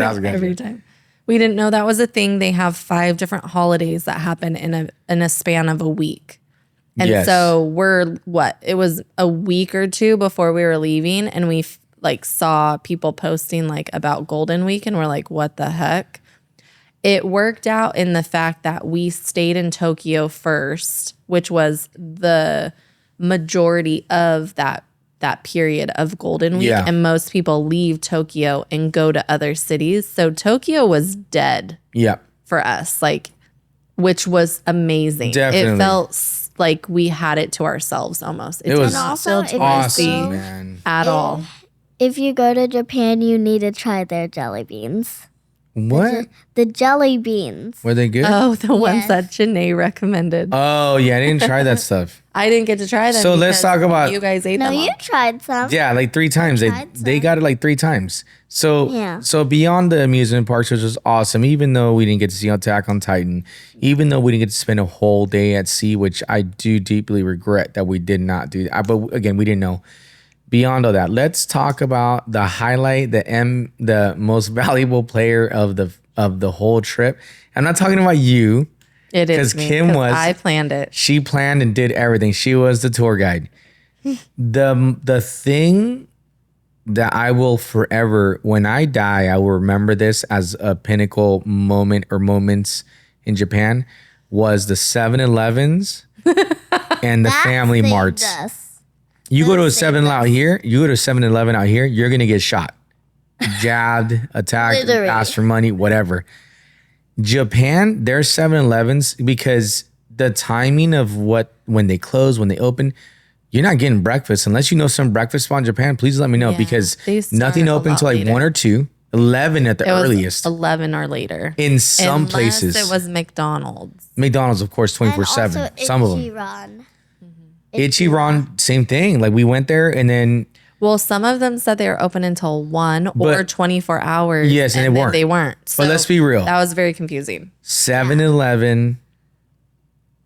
time. We didn't know that was a thing. They have 5 different holidays that happen in a span of a week. And so it was a week or two before we were leaving, and we like saw people posting like about Golden Week, and we're like, what the heck? It worked out in the fact that we stayed in Tokyo first, which was the majority of that period of Golden Week. Yeah. And most people leave Tokyo and go to other cities. So Tokyo was dead for us, like, which was amazing. Definitely. It felt like we had it to ourselves almost. It was not feel touristy at all. If you go to Japan, you need to try their jelly beans. What? The jelly beans. Were they good? Oh, the ones that Janae recommended. Oh, yeah. I didn't try that stuff. I didn't get to try them. So let's talk about... You guys ate them. No, you tried some. Yeah, like 3 times. They got it like 3 times. So beyond the amusement parks, which was awesome, even though we didn't get to see Attack on Titan, even though we didn't get to spend a whole day at sea, which I do deeply regret that we did not do. But again, we didn't know. Beyond all that, let's talk about the highlight, the most valuable player of the whole trip. I'm not talking about you. It is me, Kim was. I planned it. She planned and did everything. She was the tour guide. The thing that I will forever, when I die, I will remember this as a pinnacle moment or moments in Japan, was the 7-Elevens and the family marts. You go to a 7-Eleven out here, you go to a 7-Eleven out here, you're going to get shot, jabbed, attacked, asked for money, whatever. Japan, there's 7-Elevens because the timing of when they close, when they open, you're not getting breakfast. Unless you know some breakfast spot in Japan, please let me know because nothing open until like 1 or 2, 11 at the earliest. 11 or later. In some places. It was McDonald's. McDonald's, of course, 24/7. Some of them. Ichiran, same thing. Like we went there and then... Well, some of them said they were open until 1 or 24 hours. Yes, and they weren't. So but let's be real. That was very confusing. 7-Eleven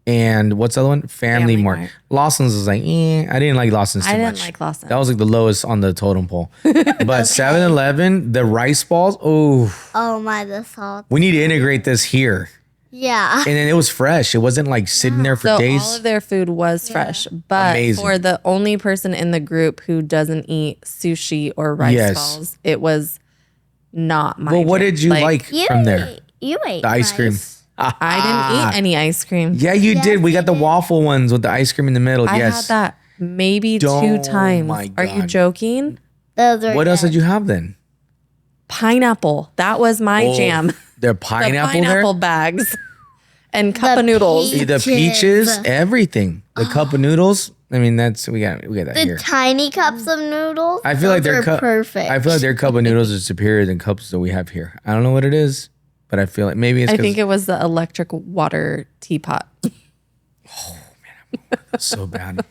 and what's the other one? Family Mart. Lawson's was like, I didn't like Lawson's too much. I didn't like Lawson. That was like the lowest on the totem pole. But 7-Eleven, the rice balls, oh my, the salt. We need to integrate this here. Yeah. And then it was fresh. It wasn't like sitting there for days. All of their food was fresh. But for the only person in the group who doesn't eat sushi or rice balls, it was not my Well, what did you like from there? You ate the ice cream. I didn't eat any ice cream. Yeah, you did. We got the waffle ones with the ice cream in the middle. I had that maybe 2 times. Are you joking? What else did you have then? Pineapple. That was my jam. Their pineapple bags and cup of noodles. The peaches, everything. The cup of noodles. I mean, we got that here. The tiny cups of noodles. I feel like they're perfect. I feel like their cup of noodles are superior than cups that we have here. I don't know what it is, but I feel like maybe it's. I think it was the electric water teapot. Oh man, that's so bad.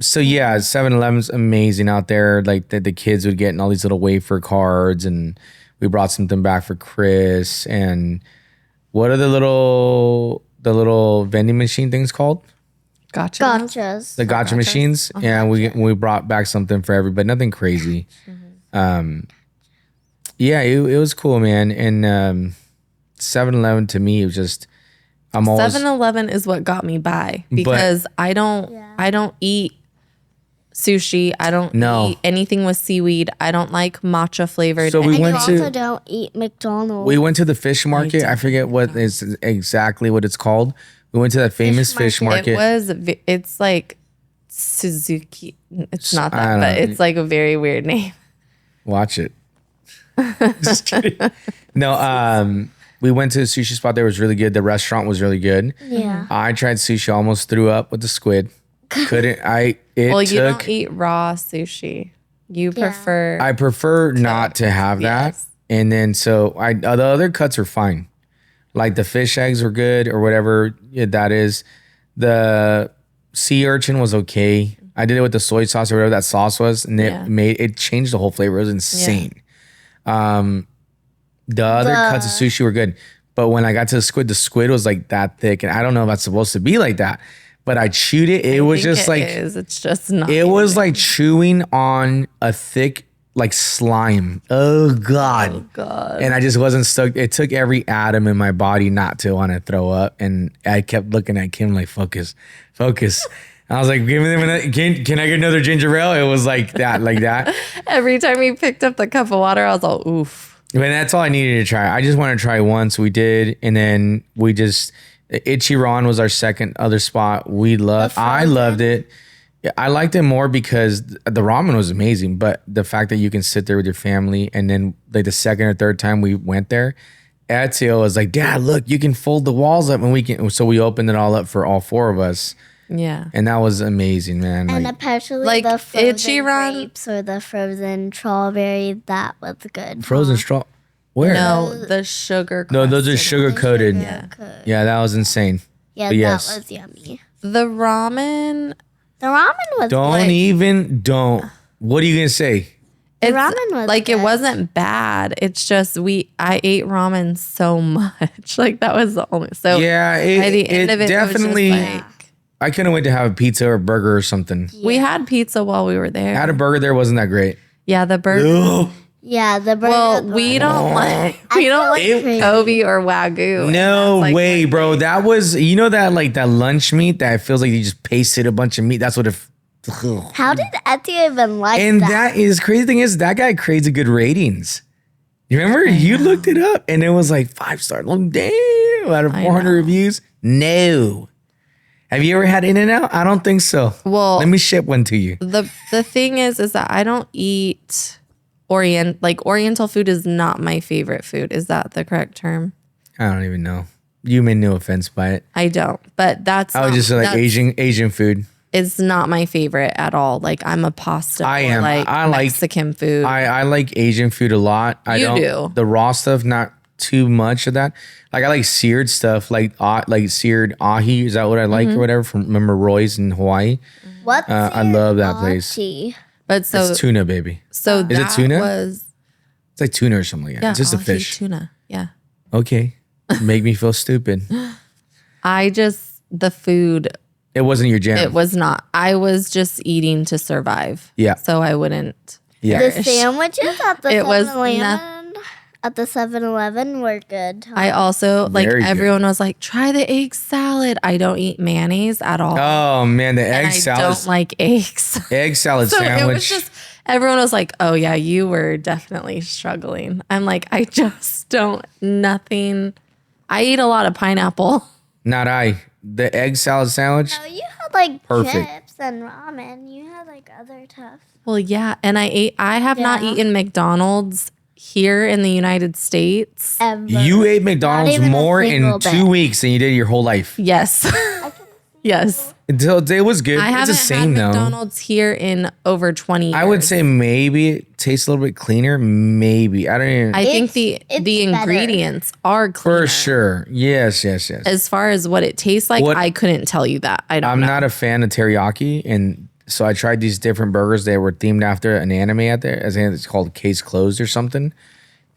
So yeah, 7-Eleven's amazing out there. Like the kids would get all these little wafer cards, and we brought something back for Chris. And what are the little vending machine things called? Gotchas. The gotcha machines. Uh-huh. Yeah, we brought back something for everybody. Nothing crazy. Yeah, it was cool, man. And 7-Eleven to me, it was just 7-Eleven is what got me by because I don't eat sushi. I don't eat anything with seaweed. I don't like matcha flavored. So we went also don't eat McDonald's. We went to the fish market. I forget what is exactly what it's called. We went to that famous fish market. It's like Suzuki. It's not that, but it's like a very weird name. Watch it. Just kidding. No, we went to a sushi spot there. It was really good. The restaurant was really good. Yeah. I tried sushi, almost threw up with the squid. Couldn't. You don't eat raw sushi. You prefer. I prefer not to have that. And then the other cuts are fine. Like the fish eggs were good or whatever that is. The sea urchin was okay. I did it with the soy sauce or whatever that sauce was, and it changed the whole flavor. It was insane. Yeah. The other cuts of sushi were good, but when I got to the squid was like that thick, and I don't know if that's supposed to be like that. but I chewed it. It was just like it's just not. It was like chewing on a thick like slime. Oh God. And I just wasn't stuck. It took every atom in my body not to want to throw up. And I kept looking at Kim like, focus. I was like, give me them. Can I get another ginger ale? It was like that. Every time he picked up the cup of water, I was all, oof. And that's all I needed to try. I just want to try once. We did. And then Ichiran was our second other spot. I loved it. I liked it more because the ramen was amazing, but the fact that you can sit there with your family, and then like the second or third time we went there, Ezio was like, Dad, look, you can fold the walls up and we can. So we opened it all up for all four of us. Yeah. And that was amazing, man. And apparently like the frozen Ichiran grapes or the frozen strawberry, that was good. Frozen straw. Where? No, the sugar. No, those are sugar coated. Yeah, that was insane. Yeah, But yes. that was yummy. The ramen. The ramen was Don't. What are you going to say? The ramen was like good. It wasn't bad. It's just I ate ramen so much. Like that was the only. So yeah, by the end of it, definitely. it was just like, I couldn't wait to have a pizza or a burger or something. we had pizza while we were there. I had a burger there, wasn't that great? Yeah, the burger. Ugh. Yeah, the burger. Well, we don't like Kobe or Wagyu. No like way, bro. That was, that like that lunch meat that feels like you just pasted a bunch of meat. That's what it. How did Etty even like and that? that is crazy thing is that guy creates a good ratings. You remember you looked it up and it was like 5-star. Damn, out of 400 reviews. No. Have you ever had In-N-Out? I don't think so. Well, let me ship one to you. The thing is that I don't eat Oriental food is not my favorite food. Is that the correct term? I don't even know. You mean no offense by it. I don't, but that's. I was just like Asian food. It's not my favorite at all. Like I'm a pasta. I am. I like Mexican food. I like Asian food a lot. You do. The raw stuff, not too much of that. Like I like seared stuff, like seared ahi. Is that what I like or whatever? From remember Roy's in Hawaii. What? I love that place. But so it's tuna, baby. So is it tuna? It's like tuna or something like that. Yeah, It's just a fish. Tuna. Yeah. Okay. Make me feel stupid. The food. It wasn't your jam. It was not. I was just eating to survive. Yeah. So I wouldn't. Yeah. The sandwiches at the It was 7-Eleven at the 7-Eleven were good. I also Very good. everyone was like, try the egg salad. I don't eat mayonnaise at all. Oh man, the egg I salad. don't like eggs. Egg salad So sandwich. it was just everyone was like, oh yeah, you were definitely struggling. I'm like, I just don't nothing. I eat a lot of pineapple. Not I. The egg salad sandwich. No, you had like Perfect. chips and ramen. You had like other stuff. Well, yeah, and I have not Yeah. eaten McDonald's here in the United States. Ever. You ate McDonald's even a more in single 2 bit. weeks than you did your whole life. Yes. Yes. It was good. I It's haven't the same had though. McDonald's here in over 20 years. I would say maybe it tastes a little bit cleaner. Maybe. I don't even. I think It's the better. ingredients are cleaner. for sure. Yes. As far as what it tastes like, I couldn't tell you that. I don't I'm know. not a fan of teriyaki. And so I tried these different burgers that were themed after an anime out there. I think it's called Case Closed or something.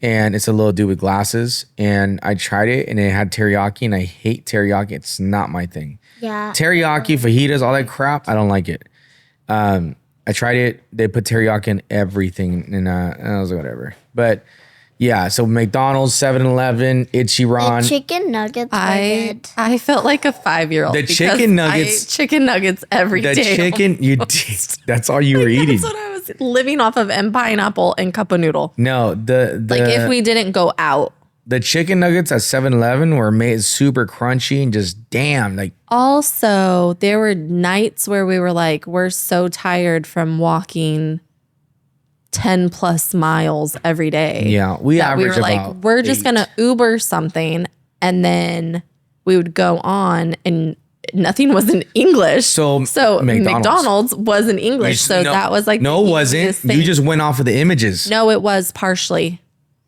And it's a little dude with glasses. And I tried it and it had teriyaki. And I hate teriyaki. It's not my thing. Yeah. Teriyaki, fajitas, all that crap, I don't like it. I tried it. They put teriyaki in everything, and I was like, whatever. But yeah, so McDonald's, 7-Eleven, Ichiran. The chicken nuggets were good. I felt like a 5-year-old. The because chicken nuggets- I ate chicken nuggets every day. The chicken, that's all you were eating. That's what I was living off of, and pineapple and cup of noodle. No, Like if we didn't go out. the chicken nuggets at 7-Eleven were made super crunchy and just damn, like Also, there were nights where we were like, we're so tired from walking 10 plus miles every day. yeah, we that we average were like, about we're just 8. going to Uber something. And then we would go on and nothing was in English. So McDonald's was in English. So that was like, no, the it wasn't. easiest thing. You just went off of the images. No, it was partially.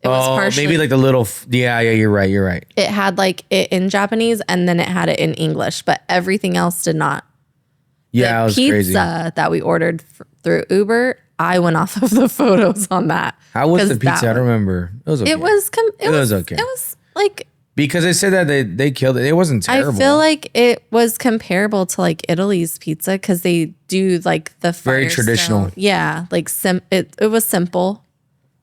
It was partially. Maybe like the little. Yeah, you're right. It had like it in Japanese and then it had it in English, but everything else did not. Yeah, The it was pizza crazy. that we ordered through Uber, I went off of the photos on that. How was the 'Cause pizza? I don't remember. It was okay. It was. It was was okay. It was like Because they said that they killed it. It wasn't terrible. I feel like it was comparable to like Italy's pizza because they do like the Very Firestone. traditional. Yeah, like it was simple,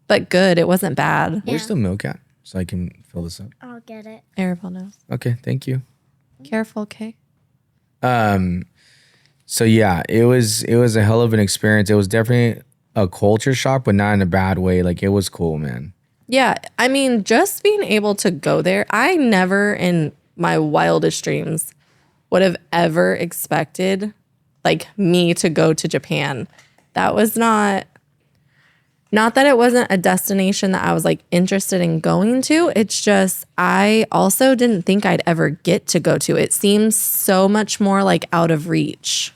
but good. It wasn't bad. Where's the milk at? So I can fill this up. I'll get it. Arabelle knows. Okay, thank you. Careful, okay? So yeah, it was a hell of an experience. It was definitely a culture shock, but not in a bad way. Like it was cool, man. Yeah, I mean, just being able to go there, I never in my wildest dreams would have ever expected like me to go to Japan. That was not that it wasn't a destination that I was like interested in going to. It's just I also didn't think I'd ever get to go to. It seems so much more like out of reach.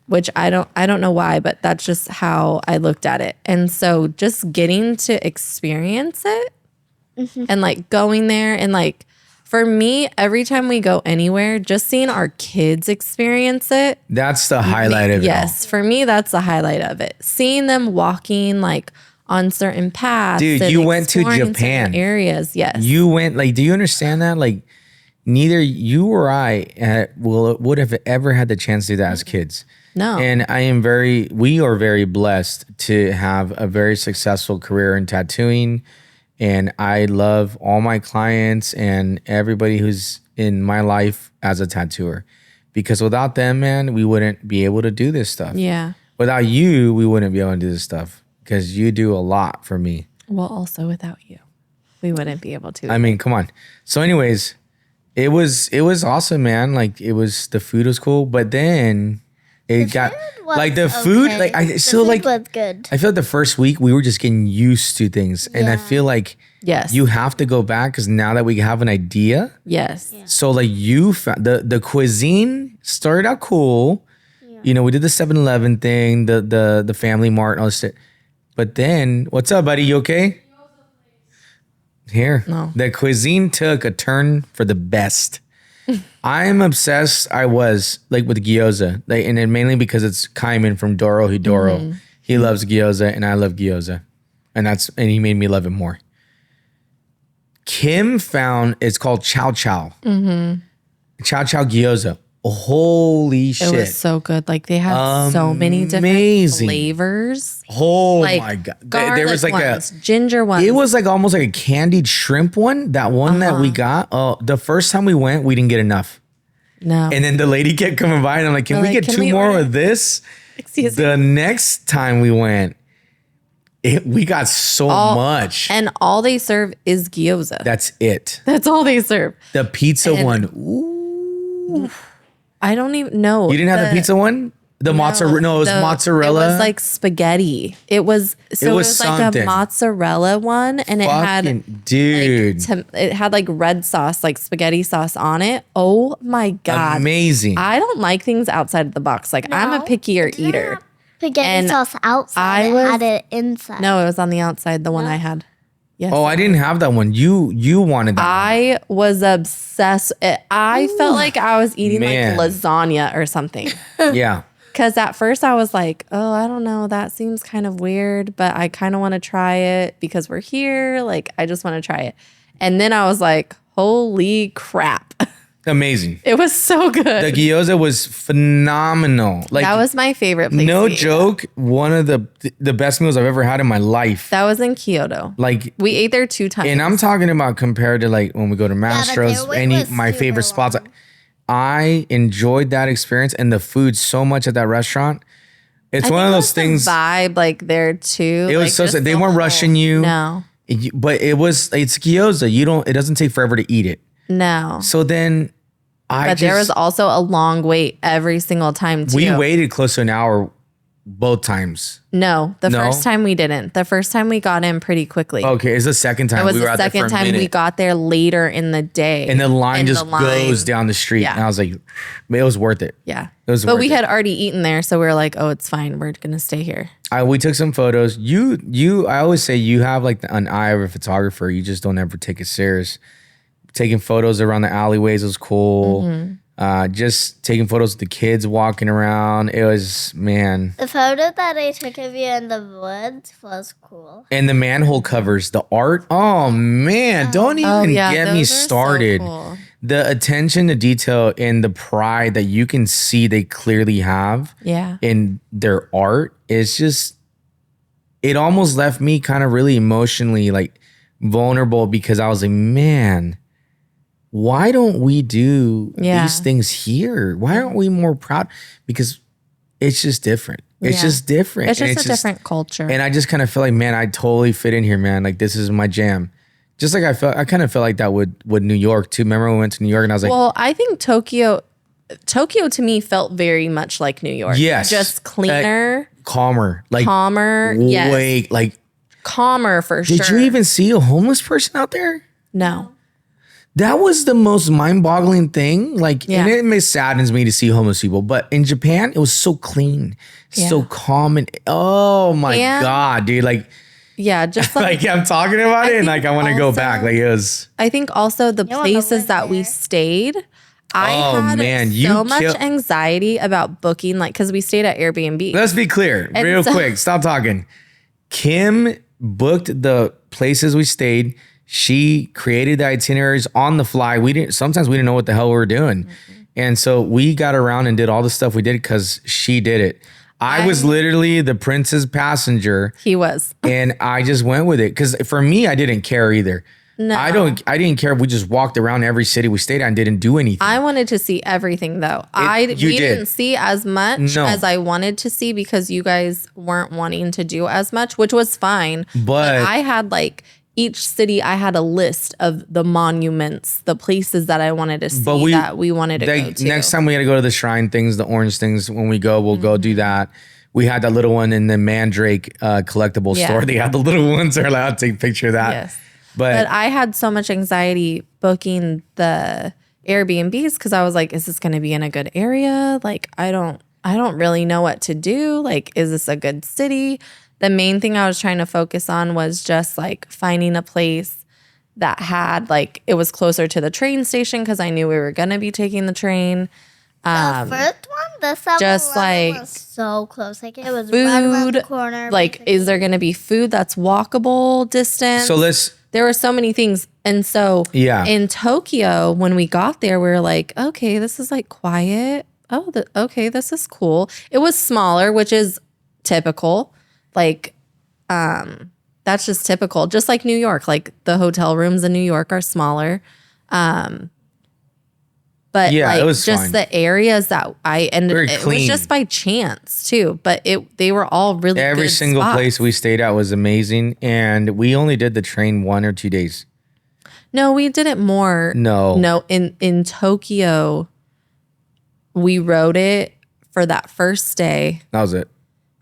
Which I don't know why, but that's just how I looked at it. And so just getting to experience it and like going there and like for me, every time we go anywhere, just seeing our kids experience it. That's the highlight of it. Yes, for me, that's the highlight of it. Seeing them walking like on certain paths. Dude, and you went to exploring Japan. certain areas, yes. You went, like, do you understand that? Like, neither you or I would have ever had the chance to do that as kids. No. And we are very blessed to have a very successful career in tattooing. And I love all my clients and everybody who's in my life as a tattooer. Because without them, man, we wouldn't be able to do this stuff. Yeah. Without you, we wouldn't be able to do this stuff. Because you do a lot for me. Well, also without you, we wouldn't be able to. I mean, come on. So anyways, it was awesome, man. Like the food was cool. But then it got like the food, like I still like was good. I feel like the first week we were just getting used to things. And I feel like yes, you have to go back because now that we have an idea. Yes. Yeah. So like you found the cuisine started out cool. Yeah. You know, we did the 7-Eleven thing, the Family Mart and all this shit. But then, what's up, buddy? You okay? Here. No. The cuisine took a turn for the best. I'm obsessed. I was like with gyoza, like, and then mainly because it's Kaiman from Doro Hidoro. Mm-hmm. He loves gyoza, and I love gyoza, and he made me love it more. Kim found it's called Chow Chow. Mm-hmm. Chow Chow gyoza. Holy shit! It was so good. Like they had so many different flavors. Oh like my god! There was like ones, ginger ones. It was like almost like a candied shrimp one. That one that we got. Oh, the first time we went, we didn't get enough. No. And then the lady kept coming by, and I'm like, "Can we get two more of this?" Excuse me. The next time we went, we got so much, and all they serve is gyoza. That's it. That's all they serve. The pizza one. Ooh. I don't even know. You didn't have the pizza one? Mozzarella. No, it was mozzarella. It was like spaghetti. It was like a mozzarella one, and it had dude. It had like red sauce, like spaghetti sauce on it. Oh my god, amazing! I don't like things outside of the box. Like I'm a pickier eater. Spaghetti sauce outside. Had it inside. No, it was on the outside. The one I had. Yes. Oh, I didn't have that one. You wanted that. I was obsessed. I felt like I was eating like lasagna or something. Yeah. Because at first I was like, oh, I don't know. That seems kind of weird, but I kind of want to try it because we're here. Like, I just want to try it. And then I was like, holy crap. Amazing. It was so good. The gyoza was phenomenal. Like, that was my favorite place. No joke. One of the best meals I've ever had in my life. That was in Kyoto. Like, we ate there 2 times. And I'm talking about compared to like when we go to Mastro's, my favorite spots. I enjoyed that experience and the food so much at that restaurant. It's one of those things. The vibe like there too. It was so sad. They weren't rushing you. No. But it's gyoza. It doesn't take forever to eat it. No. So then there was also a long wait every single time too. We waited close to an hour both times. No, the first time we didn't. The first time we got in pretty quickly. Okay, it's the second time. It was the second time we got there later in the day. And the line goes down the street. Yeah. And I was like, it was worth it. Yeah. It was but we had already eaten there, so we were like, oh, it's fine. We're going to stay here. We took some photos. I always say you have like an eye of a photographer. You just don't ever take it serious. Taking photos around the alleyways was cool. Mm-hmm. Just taking photos of the kids walking around. It was, man. The photo that I took of you in the woods was cool. And the manhole covers, the art. Oh, man. Don't even get me started. So cool. The attention to detail and the pride that you can see they clearly have in their art is just, it almost left me kind of really emotionally like vulnerable because I was like, man, why don't we do these things here? Why aren't we more proud? Because it's just different. It's just different. It's just a different culture. And I just kind of feel like, man, I totally fit in here, man. Like, this is my jam. Just like I kind of felt like that with New York too. Remember when we went to New York and I was like, well, I think Tokyo to me felt very much like New York. Yes. Just cleaner. Calmer. Like, calmer. Yes. Like, calmer for sure. Did you even see a homeless person out there? No. That was the most mind-boggling thing. Like, and it saddens me to see homeless people. But in Japan, it was so clean, so calm, and oh my God, dude! Like, just like I'm talking about it, and like I want to go back. Like, it was. I think also the places that we stayed. I had so much anxiety about booking, like, because we stayed at Airbnb. Let's be clear, real quick. Stop talking. Kim booked the places we stayed. She created the itineraries on the fly. Sometimes we didn't know what the hell we were doing. And so we got around and did all the stuff we did because she did it. I was literally the prince's passenger. He was. And I just went with it. Because for me, I didn't care either. No. I didn't care if we just walked around every city we stayed at and didn't do anything. I wanted to see everything though. We didn't see as much as I wanted to see because you guys weren't wanting to do as much, which was fine. But I had like each city, I had a list of the monuments, the places that I wanted to see that we wanted to go to. Next time we got to go to the shrine things, the orange things. When we go, we'll go do that. We had that little one in the Mandrake collectible store. They had the little ones. They're allowed to take a picture of that. Yes. But I had so much anxiety booking the Airbnbs because I was like, is this going to be in a good area? Like, I don't really know what to do. Like, is this a good city? The main thing I was trying to focus on was just like finding a place that had like, it was closer to the train station because I knew we were going to be taking the train. The first one, the 7-Eleven was so close. Like, it was right around the corner. Like, is there going to be food that's walkable distance? There were so many things. And so in Tokyo, when we got there, we were like, okay, this is like quiet. Oh, okay, this is cool. It was smaller, which is typical. Like, that's just typical. Just like New York, like the hotel rooms in New York are smaller. But like, it was just fine. the areas that I ended, it was just by chance too. But they were all really every single place we stayed at was amazing, and we only did the train 1 or 2 days. No, we did it more. No. In Tokyo, we rode it for that first day. That was it.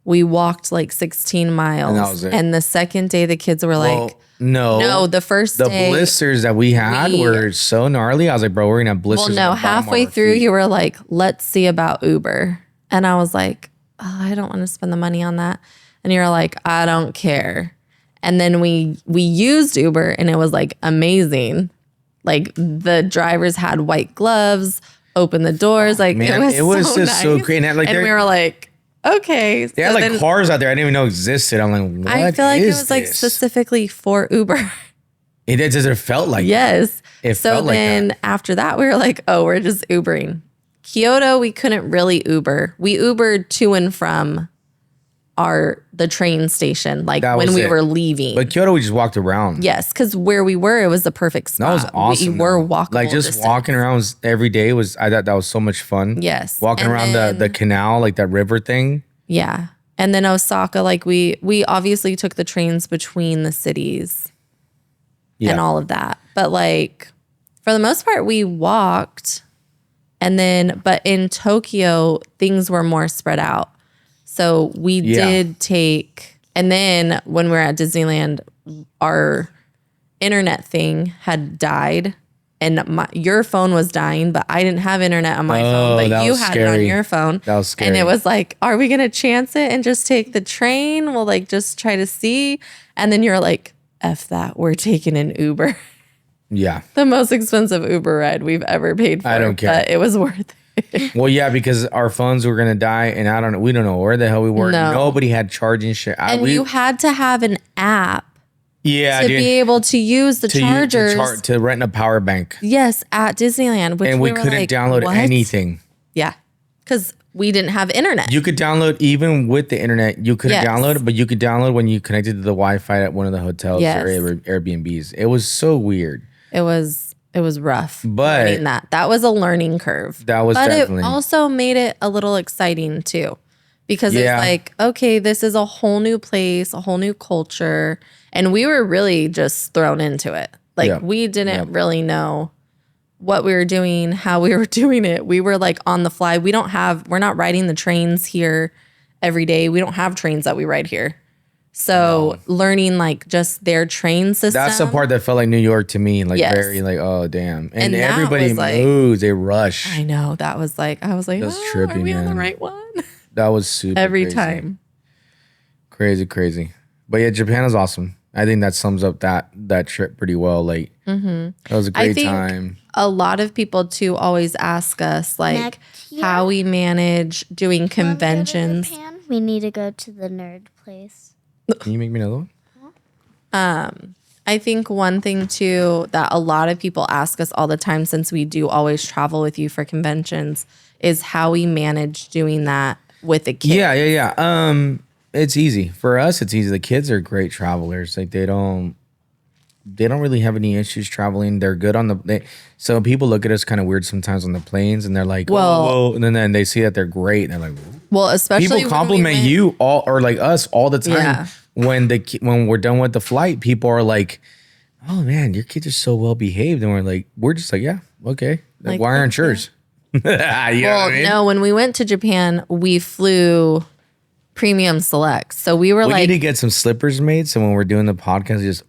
We walked like 16 miles. And that was it. And the second day, the kids were like, no, the first day. The blisters that we had were so gnarly. I was like, bro, we're going to have blisters. Well, no, halfway through, you were like, let's see about Uber. And I was like, oh, I don't want to spend the money on that. And you're like, I don't care. And then we used Uber and it was like amazing. Like the drivers had white gloves, opened the doors. Like, man, it was so just nice. So great. And we were like, okay. They had like cars out there I didn't even know existed. I'm like, what? I feel like it was this? Like specifically for Uber. It felt like yes. That. It so felt like then that. After that, we were like, oh, we're just Ubering. Kyoto, we couldn't really Uber. We Ubered to and from the train station, like when we were leaving. But Kyoto, we just walked around. Yes, because where we were, it was the perfect spot. That was awesome. We were walkable. Like just distance. walking around every day I thought that was so much fun. Yes. Walking around the canal, like that river thing. Yeah. And then Osaka, like we obviously took the trains between the cities and all of that. But like for the most part, we walked. And then, but in Tokyo, things were more spread out. So we did take, and then when we were at Disneyland, our internet thing had died. And your phone was dying, but I didn't have internet on my phone. But you had it on your phone. That was scary. And it was like, are we going to chance it and just take the train? We'll like just try to see. And then you're like, F that. We're taking an Uber. Yeah. The most expensive Uber ride we've ever paid for. I don't care. But it was worth it. Well, yeah, because our phones were gonna die, and we don't know where the hell we were. No. Nobody had charging shit. And you had to have an app to be able to use the chargers. To rent a power bank. Yes, at Disneyland. Which and we couldn't download anything. Yeah, because we didn't have internet. You could download even with the internet. You couldn't download it, but you could download when you connected to the Wi-Fi at one of the hotels or Airbnbs. It was so weird. It was rough. But that was a learning curve. That was definitely. It also made it a little exciting too, because it's like, okay, this is a whole new place, a whole new culture, and we were really just thrown into it. Like we didn't really know what we were doing, how we were doing it. We were like on the fly. We're not riding the trains here every day. We don't have trains that we ride here. So learning like just their train system. That's the part that felt like New York to me. Like very like, oh damn. And everybody moves, they rush. I know. That was like, I was like, that's trippy, are we on the man. right one? That was super every crazy. time. Crazy. But yeah, Japan is awesome. I think that sums up that trip pretty well. Like that was a great time. A lot of people too always ask us like how we manage doing conventions. Japan, we need to go to the nerd place. Can you make me another one? I think one thing too that a lot of people ask us all the time, since we do always travel with you for conventions, is how we manage doing that with the kids. Yeah. It's easy for us. It's easy. The kids are great travelers. Like they don't really have any issues traveling. They're good on so people look at us kind of weird sometimes on the planes, and they're like, whoa. And then they see that they're great, and they're like, whoa. Well, especially people compliment you all or like us all the time. When we're done with the flight, people are like, oh man, your kids are so well behaved, and we're just like, yeah, okay. Like, why aren't yours? No, when we went to Japan, we flew premium select. So we were we need to get some slippers made. So when we're doing the podcast,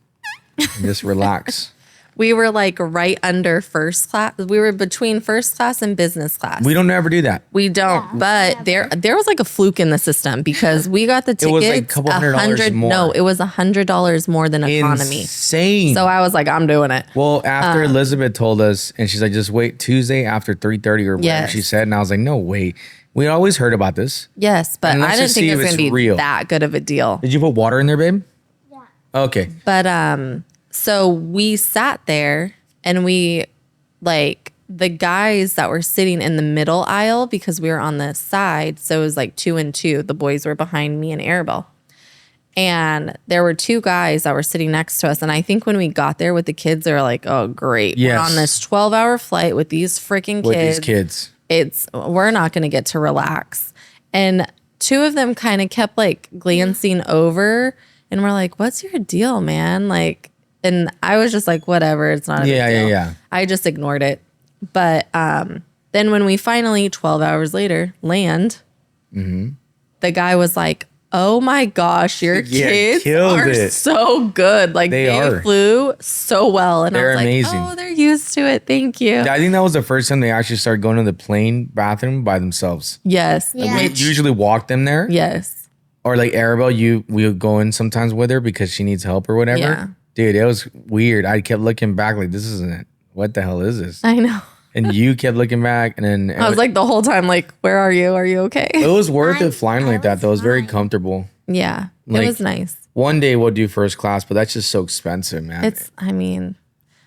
just relax. We were like right under first class. We were between first class and business class. We don't ever do that. We don't. But there was like a fluke in the system because we got the tickets. It was like a couple $100 more. No, it was $100 more than economy. Insane. So I was like, I'm doing it. Well, after Elizabeth told us, and she's like, just wait Tuesday after 3:30 or whatever she said, and I was like, no way. We always heard about this. Yes, but I didn't think it was going to be that good of a deal. Did you put water in there, babe? Yeah. Okay. But so we sat there and we the guys that were sitting in the middle aisle, because we were on the side, so it was like 2 and 2. The boys were behind me and Arabelle. And there were 2 guys that were sitting next to us. And I think when we got there with the kids, they were like, oh, great. Yes. We're on this 12-hour flight with these freaking kids. With these kids. We're not going to get to relax. And 2 of them kind of kept like glancing over, and we're like, what's your deal, man? Like, and I was just like, whatever, it's not a big deal. Yeah. I just ignored it. But then when we finally, 12 hours later, land, the guy was like, oh my gosh, your kids are so good. Like they flew so well. And I was like, amazing. Oh, they're used to it. Thank you. I think that was the first time they actually started going to the plane bathroom by themselves. Yes. Yeah. We usually walk them there. Yes. Or like Arabelle, we would go in sometimes with her because she needs help or whatever. Yeah. Dude, it was weird. I kept looking back like, this isn't it. What the hell is this? I know. And you kept looking back, and then I was like the whole time, like, where are you? Are you okay? It was worth it flying like that, though. It was very comfortable. Yeah, it was nice. One day we'll do first class, but that's just so expensive, man.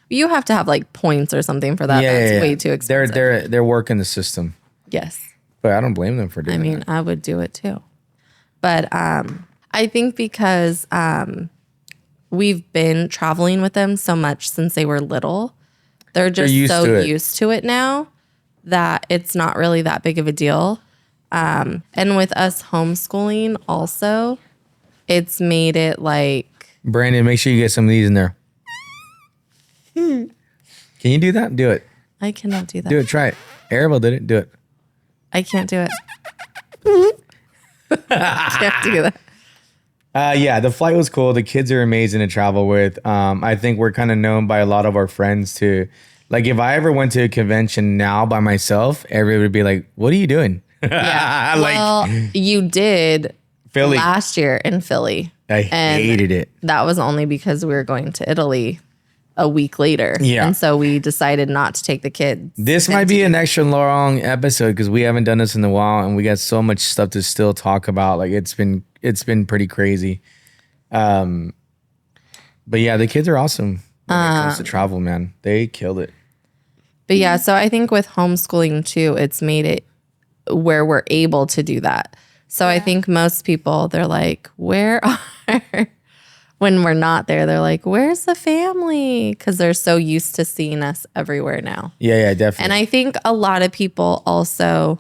You have to have like points or something for that. That's way too expensive. They're working the system. Yes. But I don't blame them for doing that. I would do it too. But I think because we've been traveling with them so much since they were little, they're just used to it now that it's not really that big of a deal. And with us homeschooling also, it's made it like... Brandon, make sure you get some of these in there. Can you do that? Do it. I cannot do that. Do it. Try it. Arabelle did it. Do it. I can't do it. Can't do that. Yeah, the flight was cool. The kids are amazing to travel with. I think we're kind of known by a lot of our friends to, like, if I ever went to a convention now by myself, everybody would be like, what are you doing? Yeah. Well, you did Philly last year in Philly. I hated it. That was only because we were going to Italy a week later. Yeah. And so we decided not to take the kids. This might be an extra long episode because we haven't done this in a while and we got so much stuff to still talk about. Like it's been pretty crazy. But yeah, the kids are awesome when it comes to travel, man. They killed it. But yeah, so I think with homeschooling too, it's made it where we're able to do that. So I think most people, they're like, where are... When we're not there, they're like, where's the family? Because they're so used to seeing us everywhere now. Yeah, definitely. And I think a lot of people also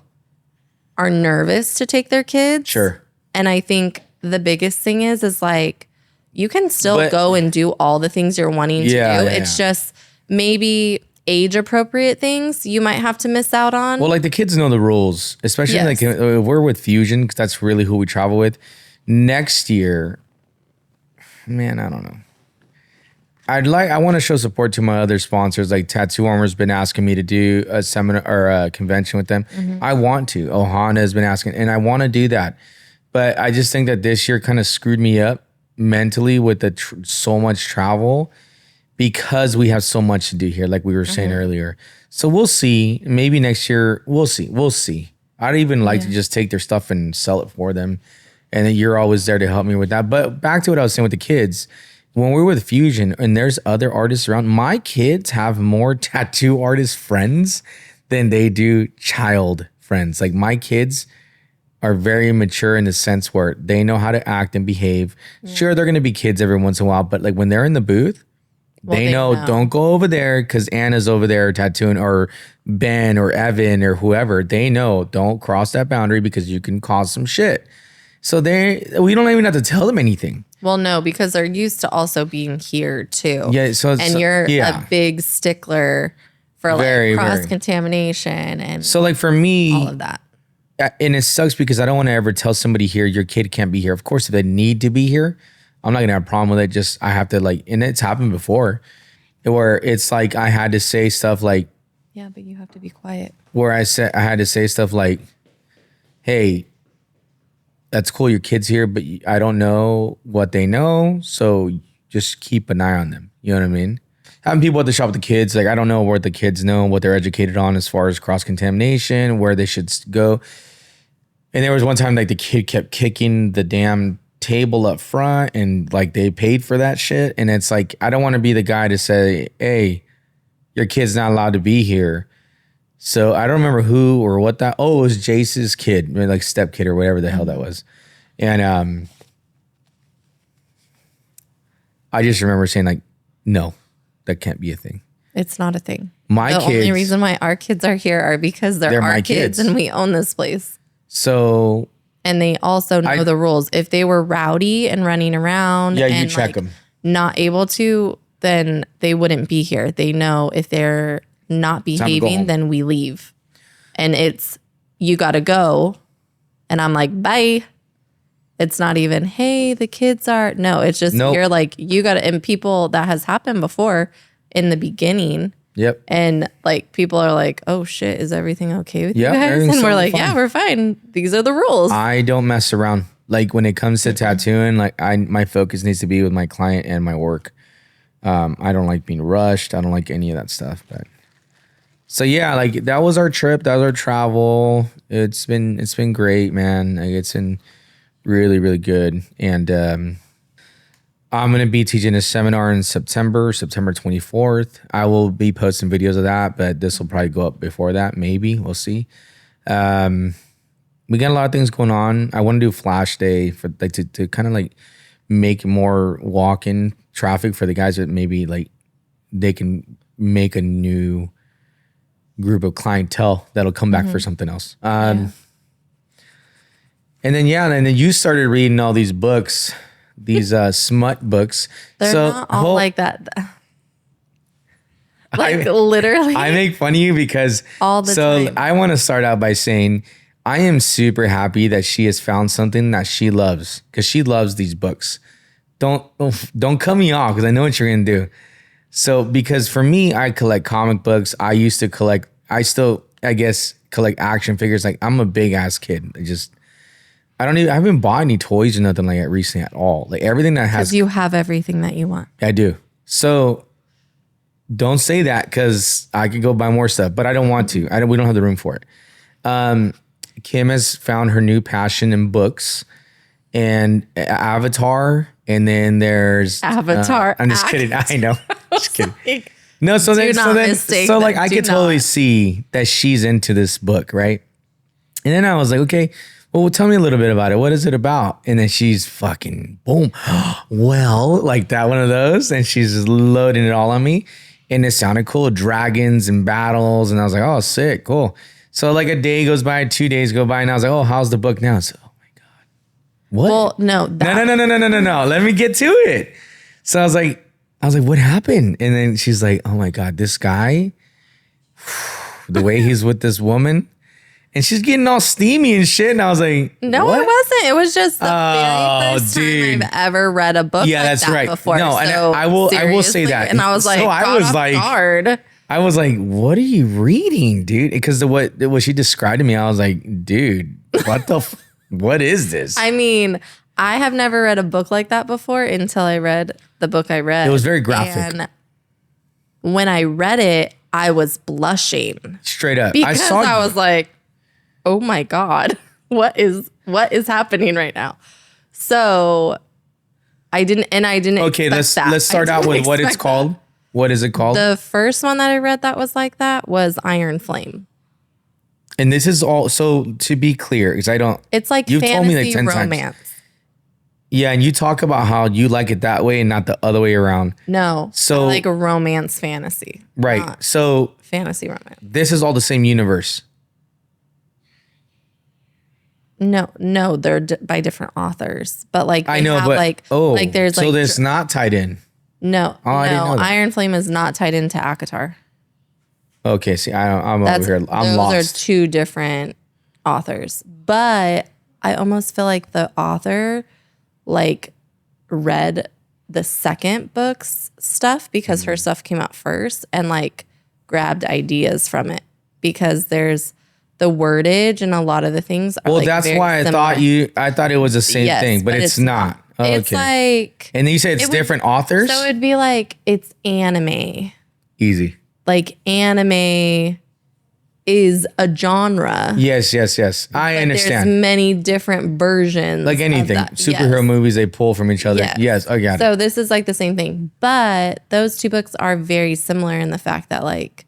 are nervous to take their kids. Sure. And I think the biggest thing is like, you can still go and do all the things you're wanting to do. It's just maybe age appropriate things you might have to miss out on. Well, like the kids know the rules, especially like if we're with Fusion, because that's really who we travel with. Next year... Man, I don't know. I want to show support to my other sponsors. Like Tattoo Armor's been asking me to do a seminar or a convention with them. I want to. Ohana has been asking, and I want to do that. But I just think that this year kind of screwed me up mentally with the so much travel because we have so much to do here, like we were saying earlier. So we'll see. Maybe next year, we'll see. I'd even like to just take their stuff and sell it for them. And then you're always there to help me with that. But back to what I was saying with the kids, when we're with Fusion and there's other artists around, my kids have more tattoo artist friends than they do child friends. Like my kids are very mature in the sense where they know how to act and behave. Sure, they're going to be kids every once in a while, but like when they're in the booth, they know don't go over there because Anna's over there tattooing, or Ben or Evan or whoever. They know don't cross that boundary because you can cause some shit. So we don't even have to tell them anything. Well, no, because they're used to also being here too. Yeah. And you're a big stickler for like cross contamination and so like for me, all of that. And it sucks because I don't want to ever tell somebody here your kid can't be here. Of course, if they need to be here, I'm not gonna have a problem with it. Just I have to like, and it's happened before, where it's like I had to say stuff like, yeah, but you have to be quiet. Where I had to say stuff like, hey, that's cool, your kid's here, but I don't know what they know, so just keep an eye on them. You know what I mean? Having people at the shop with the kids, like I don't know what the kids know, what they're educated on as far as cross-contamination, where they should go. And there was one time like the kid kept kicking the damn table up front and like they paid for that shit. And it's like, I don't want to be the guy to say, hey, your kid's not allowed to be here. So I don't remember who or what that. Oh, it was Jace's kid, like step kid or whatever the hell that was. And I just remember saying like, no, that can't be a thing. It's not a thing. The only reason why our kids are here are because they're our kids and we own this place. So. And they also know the rules. If they were rowdy and running around and you check them. Not able to, then they wouldn't be here. They know if they're not behaving, then we leave. And it's, you got to go. And I'm like, bye. It's not even, hey, the kids are. No, it's just, you're like, you got to, and people, that has happened before in the beginning. Yep. And like, people are like, oh shit, is everything okay with you guys? And we're like, yeah, we're fine. These are the rules. I don't mess around. Like when it comes to tattooing, like my focus needs to be with my client and my work. I don't like being rushed. I don't like any of that stuff, but. So yeah, like that was our trip. That was our travel. It's been great, man. Like it's been really, really good. And I'm gonna be teaching a seminar in September 24th. I will be posting videos of that, but this will probably go up before that. Maybe we'll see. We got a lot of things going on. I want to do Flash Day for like to kind of like make more walk-in traffic for the guys that maybe like they can make a new group of clientele that'll come back for something else. And then you started reading all these books, these smut books. They're not all like that. Like literally. I make fun of you because all the time. I want to start out by saying I am super happy that she has found something that she loves because she loves these books. Don't cut me off because I know what you're gonna do. So, because for me, I collect comic books. I used to collect, I guess, collect action figures. Like, I'm a big ass kid. I haven't bought any toys or nothing like that recently at all. Like, everything that has. Because you have everything that you want. I do. So, don't say that because I could go buy more stuff, but I don't want to. We don't have the room for it. Kim has found her new passion in books and Avatar. And then there's Avatar. I'm just kidding. I know. Just kidding. Like, No, so do then, not so then, mistake so like that. I Do could totally not. see that she's into this book, right? And then I was like, okay, well, tell me a little bit about it. What is it about? And then she's fucking boom. Well, like that one of those, and she's just loading it all on me, and it sounded cool, dragons and battles, and I was like, oh, sick, cool. So like a day goes by, 2 days go by, and I was like, oh, how's the book now? So, oh my god, what? Well, no. No. Let me get to it. So I was like, what happened? And then she's like, oh my God, this guy, the way he's with this woman, and she's getting all steamy and shit. And I was like, No, what? it wasn't. It was just the Oh, very first dude. time I've ever read a book Yeah, like that's that right. before. No, and So, I will say seriously, that. And I was like, So I was like, guard. I was like, what are you reading, dude? Because what she described to me, I was like, dude, what the, what is this? I mean, I have never read a book like that before until I read the book I read. It was very graphic. And when I read it, I was blushing Straight up. because I saw I was like, oh my God, what is happening right now? So I didn't Okay, expect that. let's start I out didn't with what it's expect called. that. What is it called? The first one that I read that was like that was Iron Flame. And this is all, so to be clear, because I don't. It's like You've told me fantasy like 10 times. romance. Yeah, and you talk about how you like it that way and not the other way around. No, So- I like a romance fantasy. Right. Not So fantasy romance. this is all the same universe. No, they're by different authors. But like I they know, have, but like there's so like there's not tied in. no, I didn't know that. Iron Flame is not tied into Akatar. Okay, see, I'm That's over here. I'm those lost. are two different authors. But I almost feel like the author like read the second book's stuff because her stuff came out first and like grabbed ideas from it because there's the wordage and a lot of the things are Well, like that's very why similar. I thought it was the same Yes, thing, but it's not. Okay. It's like and then you say it's would- different authors? so it'd be like it's anime. Easy. Like anime is a genre. Yes. I But there's understand. many different versions. Like of anything. that. Superhero Yes. movies, they pull from each other. Yes, I got it. So this is like the same thing. But those two books are very similar in the fact that like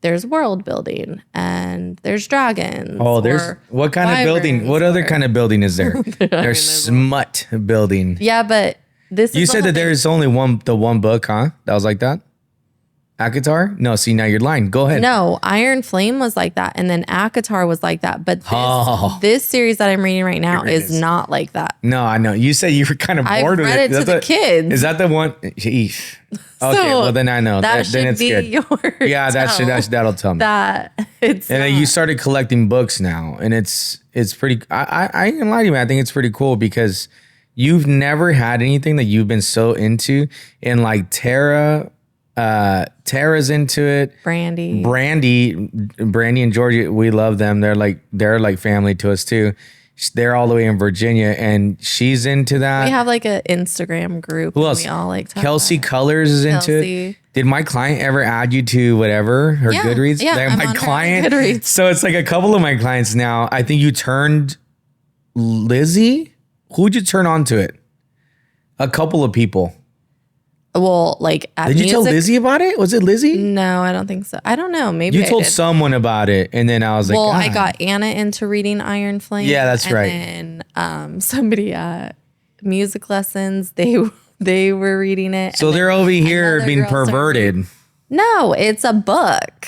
there's world building and there's dragons. Oh, there's or what kind of building? wyverns What other or- kind of building is there? There's smut building. Yeah, but this You is the said whole that thing. there's only one book, huh? That was like that? Akatar? No, see, now you're lying. Go ahead. No, Iron Flame was like that, and then Akatar was like that. But Oh. this series that I'm reading right now is not like that. No, I know. You said you were kind of I bored with read it Is to that the kids. Is that the one? Eesh. Okay, So well then I know. That then should it's be good. your Yeah, that'll tell me. that it's And then you started collecting books now, and it's pretty. I ain't gonna lie to you, man. I think it's pretty cool because you've never had anything that you've been so into, and like Tara's into it. Brandy. Brandy and Georgia, we love them. They're like family to us too. They're all the way in Virginia, and she's into that. We have like an Instagram group. Who and else? We all like talk Kelsey about it. Colors is into Kelsey. it. Did my client ever add you to whatever her Yeah, Goodreads? yeah, Like, I'm my on her client. Goodreads. So it's like a couple of my clients now. I think you turned Lizzie. Who'd you turn on to it? A couple of people. Well, like at Did you tell music- Lizzie about it? Was it Lizzie? No, I don't think so. I don't know. Maybe You I told did. someone about it, and then I was like, Well, I God. got Anna into reading Iron Flame. Yeah, that's right. And then somebody at music lessons, they were reading it. So and they're then over here another being girl started perverted. reading- No, it's a book.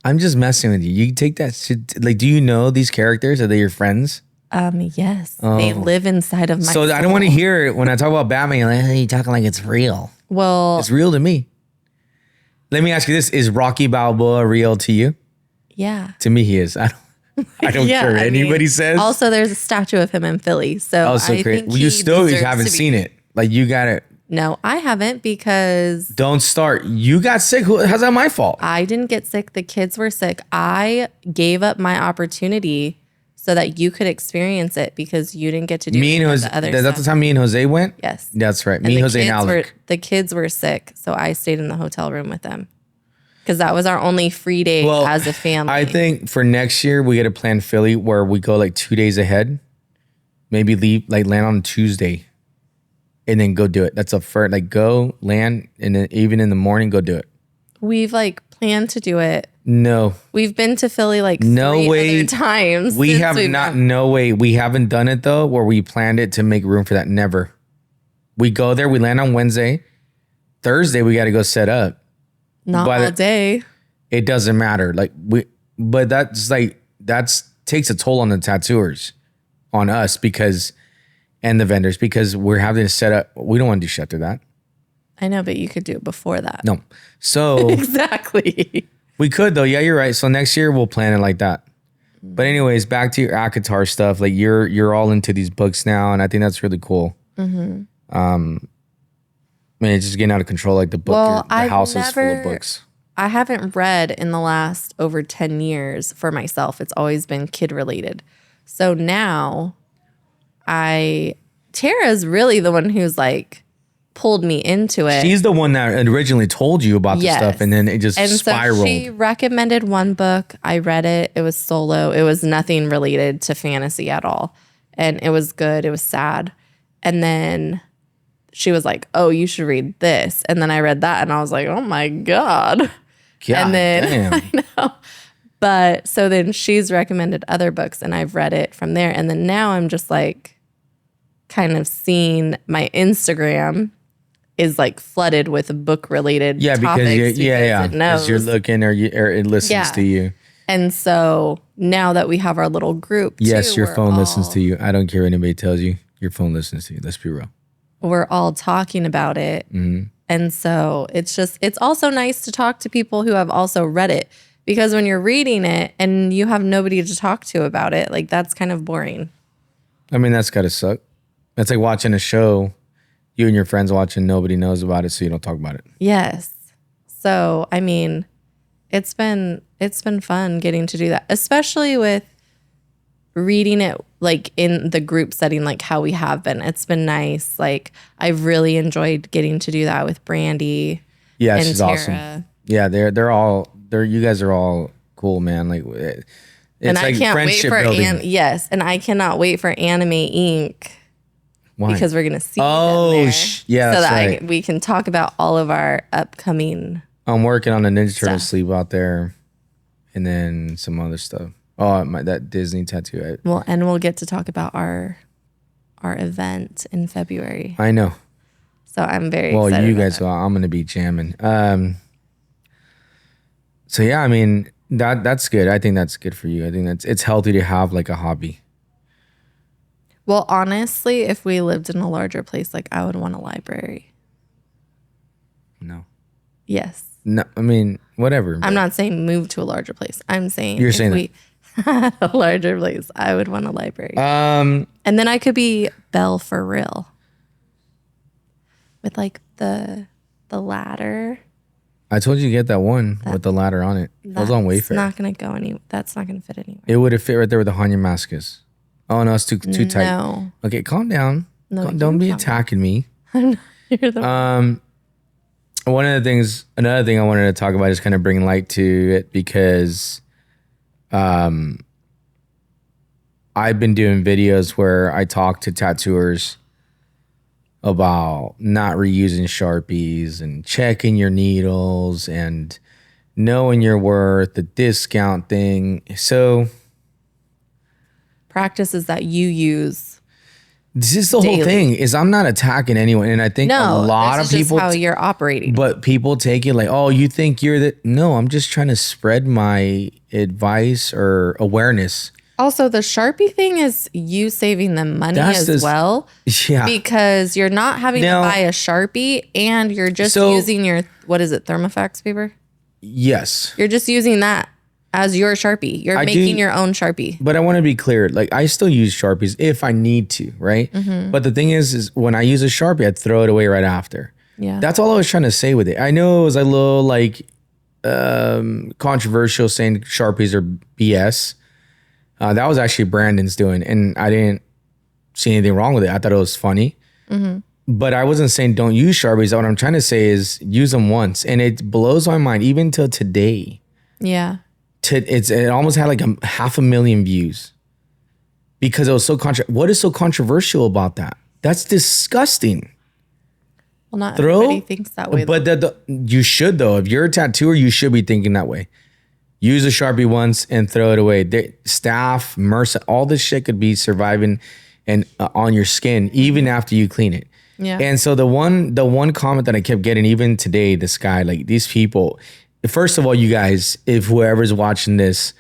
I'm just messing with you. You take that shit. Like, do you know these characters? Are they your friends? Yes, they live inside of my. So I don't want to hear it when I talk about Batman. You're like, hey, you talking like it's real. Well, It's real to me. Let me ask you this: is Rocky Balboa real to you? yeah. To me, he is. I don't Yeah, care what I mean, anybody says. Also, there's a statue of him in Philly. So Also, I great. think Well, you he still deserves haven't to be- seen it. Like, you got it. No, I haven't because Don't start. You got sick. How's that my fault? I didn't get sick. The kids were sick. I gave up my opportunity so that you could experience it because you didn't get to do Me and any of Jose, the other that's stuff. the time me and Jose went? Yes. That's right. And Me, the Jose, and kids Alec. the kids were sick, so I stayed in the hotel room with them because that was our only free day as a family. I think for next year, we got to plan Philly where we go like 2 days ahead. Maybe leave, like land on Tuesday and then go do it. That's a first, like go land and then even in the morning, go do it. We've like planned to do it. No. We've been to Philly like No 3 way. other times. We have not, no way. We haven't done it though, where we planned it to make room for that. Never. We go there, we land on Wednesday. Thursday, we got to go set up. Not all day. It doesn't matter. But that's takes a toll on the tattooers, on us and the vendors because we're having to set up. We don't want to do shit after that. I know, but you could do it before that. No. So Exactly. we could though. Yeah, you're right. So next year we'll plan it like that. But anyways, back to your ACOTAR stuff. Like you're all into these books now, and I think that's really cool. Mm-hmm. I mean, it's just getting out of control. Like the book, the house is full of books. I haven't read in the last over 10 years for myself. It's always been kid related. So now Tara's really the one who's like pulled me into it. She's the one that originally told you about the stuff, and then it just spiraled. So she recommended one book. I read it. It was solo. It was nothing related to fantasy at all. And it was good. It was sad. And then she was like, oh, you should read this. And then I read that and I was like, oh my God. And then damn. I know. But so then she's recommended other books and I've read it from there. And then now I'm just like kind of seeing my Instagram is like flooded with book related topics because you're looking or it listens to you. And so now that we have our little group, yes, your phone listens to you. I don't care what anybody tells you. Your phone listens to you. Let's be real. We're all talking about it. Mm-hmm. And so it's also nice to talk to people who have also read it, because when you're reading it and you have nobody to talk to about it, like that's kind of boring. I mean, that's gotta suck. It's like watching a show, you and your friends watching, nobody knows about it, so you don't talk about it. Yes. So, I mean, it's been fun getting to do that, especially with reading it like in the group setting, like how we have been. It's been nice. Like I've really enjoyed getting to do that with Brandy. Yeah, and she's Tara. awesome. Yeah, you guys are all cool, man. Like it's and like I can't friendship wait for building. yes, and I cannot wait for Anime Inc. Why? Because we're gonna see them yeah, so that's that right. we can talk about all of our upcoming. I'm working on a Ninja Turtle sleeve out there, and then some other stuff. Oh, that Disney tattoo. We'll get to talk about our event in February. I know. So I'm very excited. Well, you guys, I'm gonna be jamming. So yeah, I mean that's good. I think that's good for you. I think it's healthy to have like a hobby. Well, honestly, if we lived in a larger place, like I would want a library. No. Yes. No, I mean whatever. I'm not saying move to a larger place. I'm saying you're if saying we had a larger place, I would want a library. And then I could be Belle for real. With like the ladder. I told you to get that one with the ladder on it. It was on Wayfair. That's not gonna fit anywhere. It would have fit right there where the Hanya mask is. Oh no, it's too tight. No. Okay, calm down. No, don't be attacking me. You're the another thing I wanted to talk about is kind of bring light to it because I've been doing videos where I talk to tattooers about not reusing Sharpies and checking your needles and knowing your worth, the discount thing. So practices that you use. This is the whole thing is I'm not attacking anyone. And I think a lot of people, how you're operating, but people take it like, oh, you think you're the, no, I'm just trying to spread my advice or awareness. Also, the Sharpie thing is you saving them money well. Yeah. Because you're not having to buy a Sharpie and you're just using your, what is it, Thermofax paper? Yes. You're just using that as your Sharpie. You're making your own Sharpie. But I want to be clear. Like I still use Sharpies if I need to, right? Mm-hmm. But the thing is when I use a Sharpie, I'd throw it away right after. Yeah. That's all I was trying to say with it. I know it was a little like controversial saying Sharpies are BS. That was actually Brandon's doing, and I didn't see anything wrong with it. I thought it was funny. But I wasn't saying don't use Sharpies. What I'm trying to say is use them once. And it blows my mind, even till today. Yeah. It almost had like 500,000 views because it was so what is so controversial about that? That's disgusting. Well, not everybody thinks that way. But you should, though. If you're a tattooer, you should be thinking that way. Use a Sharpie once and throw it away. Staph, MRSA, all this shit could be surviving and on your skin even after you clean it. Yeah. And so the one comment that I kept getting even today, this guy, like these people, first of all, you guys, if whoever's watching this,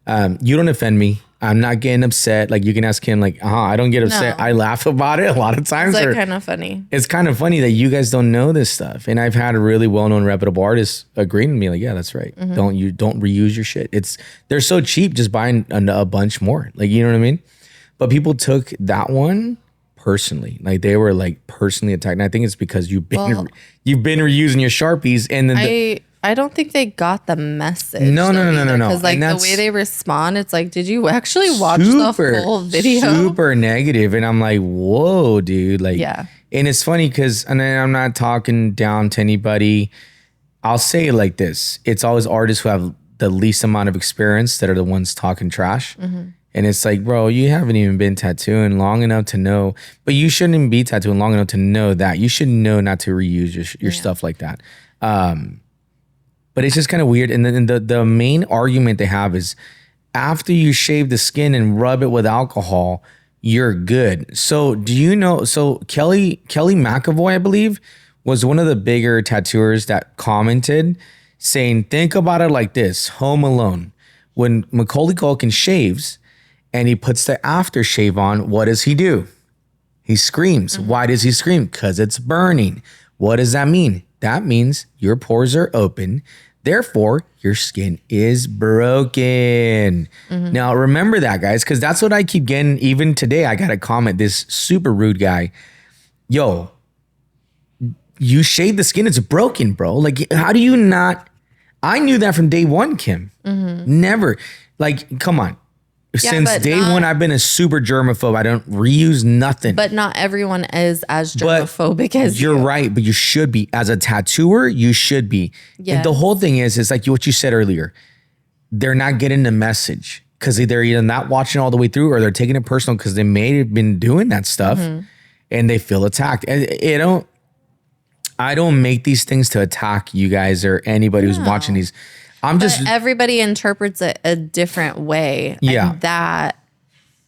you don't offend me. I'm not getting upset. Like you can ask him, like, I don't get upset. No. I laugh about it a lot of times. It's like kind of funny. It's kind of funny that you guys don't know this stuff. And I've had a really well-known reputable artists agreeing with me, like, yeah, that's right. Don't reuse your shit. They're so cheap, just buying a bunch more. Like, you know what I mean? But people took that one personally, like they were like personally attacked. And I think it's because you've been reusing your Sharpies, and then I don't think they got the message. No. Because like the way they respond, it's like, did you actually watch the full video? Super negative, and I'm like, whoa, dude. Like, yeah. And it's funny because, and I'm not talking down to anybody. I'll say it like this: it's always artists who have the least amount of experience that are the ones talking trash. And it's like, bro, you haven't even been tattooing long enough to know, but you shouldn't even be tattooing long enough to know that. You should know not to reuse your stuff like that. But it's just kind of weird. And then the main argument they have is after you shave the skin and rub it with alcohol, you're good. So do you know, Kelly McAvoy, I believe, was one of the bigger tattooers that commented saying, think about it like this, Home Alone. When Macaulay Culkin shaves, and he puts the aftershave on, what does he do? He screams. Why does he scream? Because it's burning. What does that mean? That means your pores are open. Therefore, your skin is broken. Now, remember that, guys, because that's what I keep getting. Even today, I got a comment, this super rude guy. Yo, you shave the skin, it's broken, bro. Like, how do you not? I knew that from day one, Kim. Never. Like, come on. Since day one, I've been a super germaphobe. I don't reuse nothing. But not everyone is as germophobic as you. You're right, but you should be. As a tattooer, you should be. Yes. And the whole thing is like what you said earlier. They're not getting the message because they're either not watching all the way through or they're taking it personal because they may have been doing that stuff and they feel attacked. And I don't make these things to attack you guys or anybody who's watching these. But everybody interprets it a different way. Yeah. And that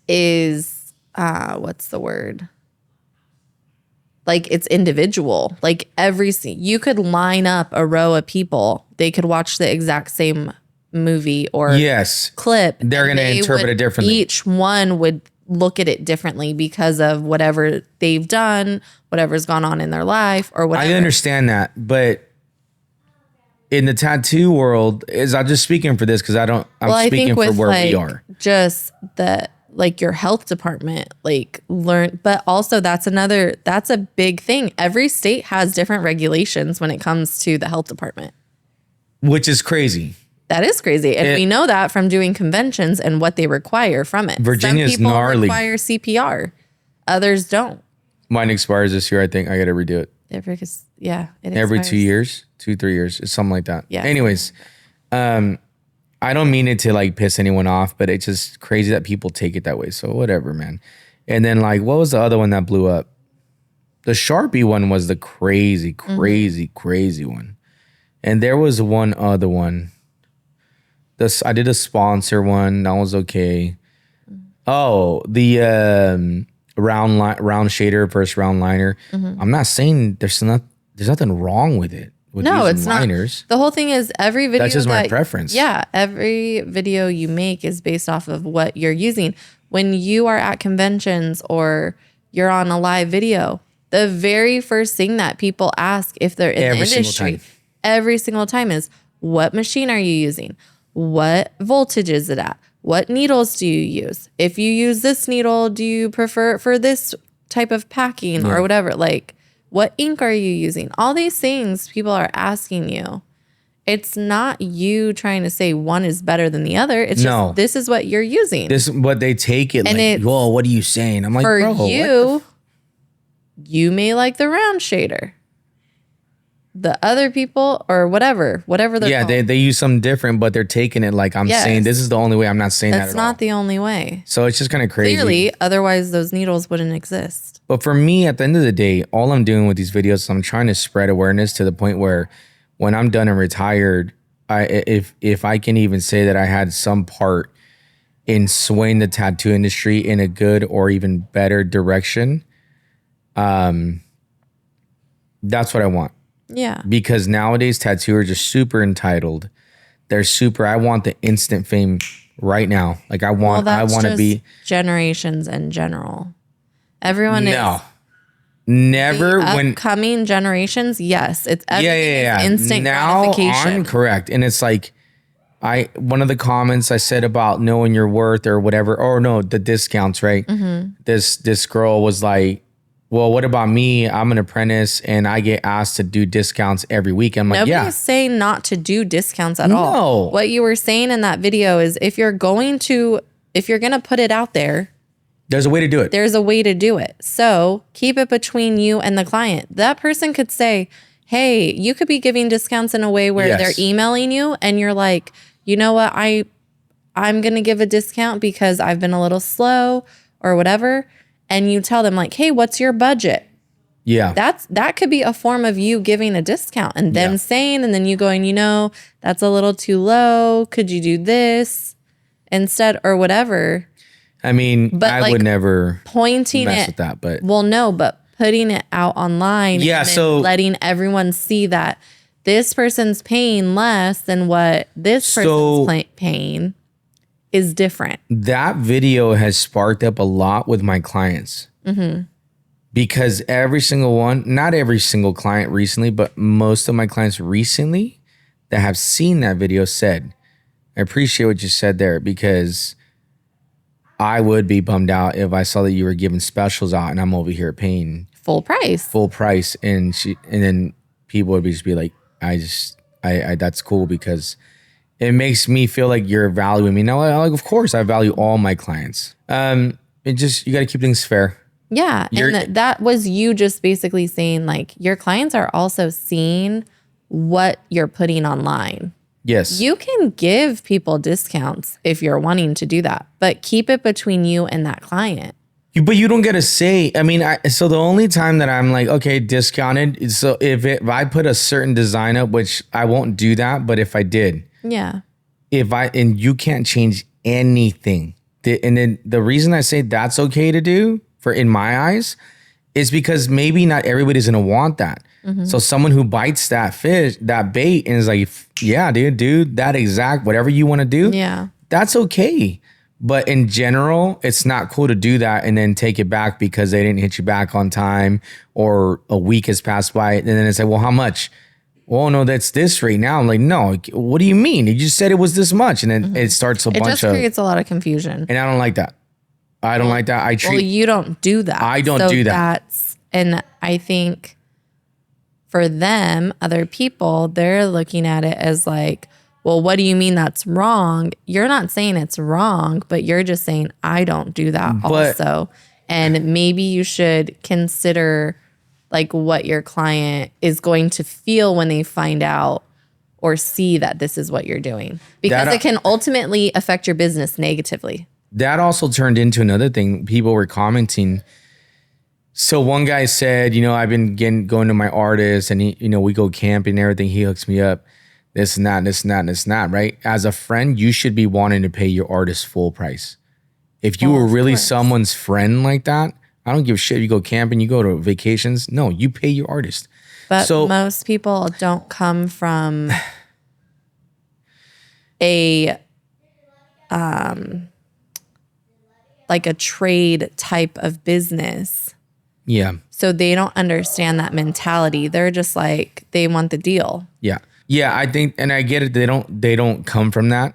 is, what's the word? Like, it's individual. Like, you could line up a row of people. They could watch the exact same movie or clip. They're going to interpret it differently. Each one would look at it differently because of whatever they've done, whatever's gone on in their life or whatever. I understand that, but in the tattoo world, I'm just speaking for this because I'm speaking for where we are. Just that, like your health department, like but also that's a big thing. Every state has different regulations when it comes to the health department. Which is crazy. That is crazy. And we know that from doing conventions and what they require from it. Virginia's gnarly. Some people require CPR. Others don't. Mine expires this year, I think. I got to redo it. Every 2 years, 2-3 years, it's something like that. Yeah. Anyways, I don't mean it to like piss anyone off, but it's just crazy that people take it that way. So whatever, man. And then like, what was the other one that blew up? The Sharpie one was the crazy one. And there was one other one. I did a sponsor one. That was okay. Oh, the round shader versus round liner. I'm not saying there's nothing wrong with it. No, it's liners. Not. The whole thing is every video. That's just my preference. Yeah, every video you make is based off of what you're using. When you are at conventions or you're on a live video, the very first thing that people ask if they're in the industry every single time is, what machine are you using? What voltage is it at? What needles do you use? If you use this needle, do you prefer it for this type of packing or whatever? Like, what ink are you using? All these things people are asking you. It's not you trying to say one is better than the other. It's just this is what you're using. But they take it and like, whoa, what are you saying? I'm like, for bro, you, you may like the round shader. The other people or whatever they're called. They use something different, but they're taking it like I'm saying this is the only way. I'm not saying that's that at not all. the only way. So it's just kind of crazy. Clearly, otherwise those needles wouldn't exist. But for me, at the end of the day, all I'm doing with these videos is I'm trying to spread awareness to the point where when I'm done and retired, if I can even say that I had some part in swaying the tattoo industry in a good or even better direction, that's what I want. Yeah. Because nowadays tattooers are super entitled. I want the instant fame right now. Like I want to be generations in general. Everyone is never when upcoming generations. Yes, it's everything is instant gratification. Correct. And it's like one of the comments I said about knowing your worth or whatever, or no, the discounts, right? Mm-hmm. This girl was like, well, what about me? I'm an apprentice and I get asked to do discounts every week. I'm like, nobody's saying not to do discounts at all. What you were saying in that video is if you're going to put it out there, there's a way to do it. There's a way to do it. So keep it between you and the client. That person could say, hey, you could be giving discounts in a way where they're emailing you and you're like, you know what? I'm going to give a discount because I've been a little slow or whatever. And you tell them like, hey, what's your budget? Yeah. That could be a form of you giving a discount and them saying, and then you going, that's a little too low. Could you do this instead or whatever? I mean, but I would never pointing mess with that, but but putting it out online and so letting everyone see that this person's paying less than what this person's paying is different. That video has sparked up a lot with my clients. Mm-hmm. Because every single one, not every single client recently, but most of my clients recently that have seen that video said, I appreciate what you said there because I would be bummed out if I saw that you were giving specials out and I'm over here paying full price. And then people would just be like, I that's cool because it makes me feel like you're valuing me. Now, like, of course I value all my clients. You got to keep things fair. Yeah. And that was you just basically saying like your clients are also seeing what you're putting online. Yes. You can give people discounts if you're wanting to do that, but keep it between you and that client. But you don't get a say. I mean, so the only time that I'm like, okay, discounted. So if I put a certain design up, which I won't do that, but if I did. Yeah. And you can't change anything. And then the reason I say that's okay to do in my eyes is because maybe not everybody's going to want that. Mm-hmm. So someone who bites that bait and is like, yeah, dude, that exact, whatever you want to do. Yeah. That's okay. But in general, it's not cool to do that and then take it back because they didn't hit you back on time or a week has passed by. And then it's like, well, how much? Well, no, that's this right now. I'm like, no, what do you mean? You just said it was this much. And then it starts it just creates a lot of confusion. And I don't like that. I don't like that. You don't do that. I don't do that. And I think for them, other people, they're looking at it as like, well, what do you mean that's wrong? You're not saying it's wrong, but you're just saying, I don't do that also. And maybe you should consider like what your client is going to feel when they find out or see that this is what you're doing. Because it can ultimately affect your business negatively. That also turned into another thing. People were commenting. So one guy said, I've been going to my artist and he, we go camping and everything. He hooks me up. This and that, and this and that, and this and that, right? As a friend, you should be wanting to pay your artist full price. If you were really someone's friend like that, I don't give a shit if you go camping, you go to vacations. No, you pay your artist. But most people don't come from a like a trade type of business. Yeah. So they don't understand that mentality. They're just like, they want the deal. Yeah. Yeah, I think, and I get it. They don't come from that,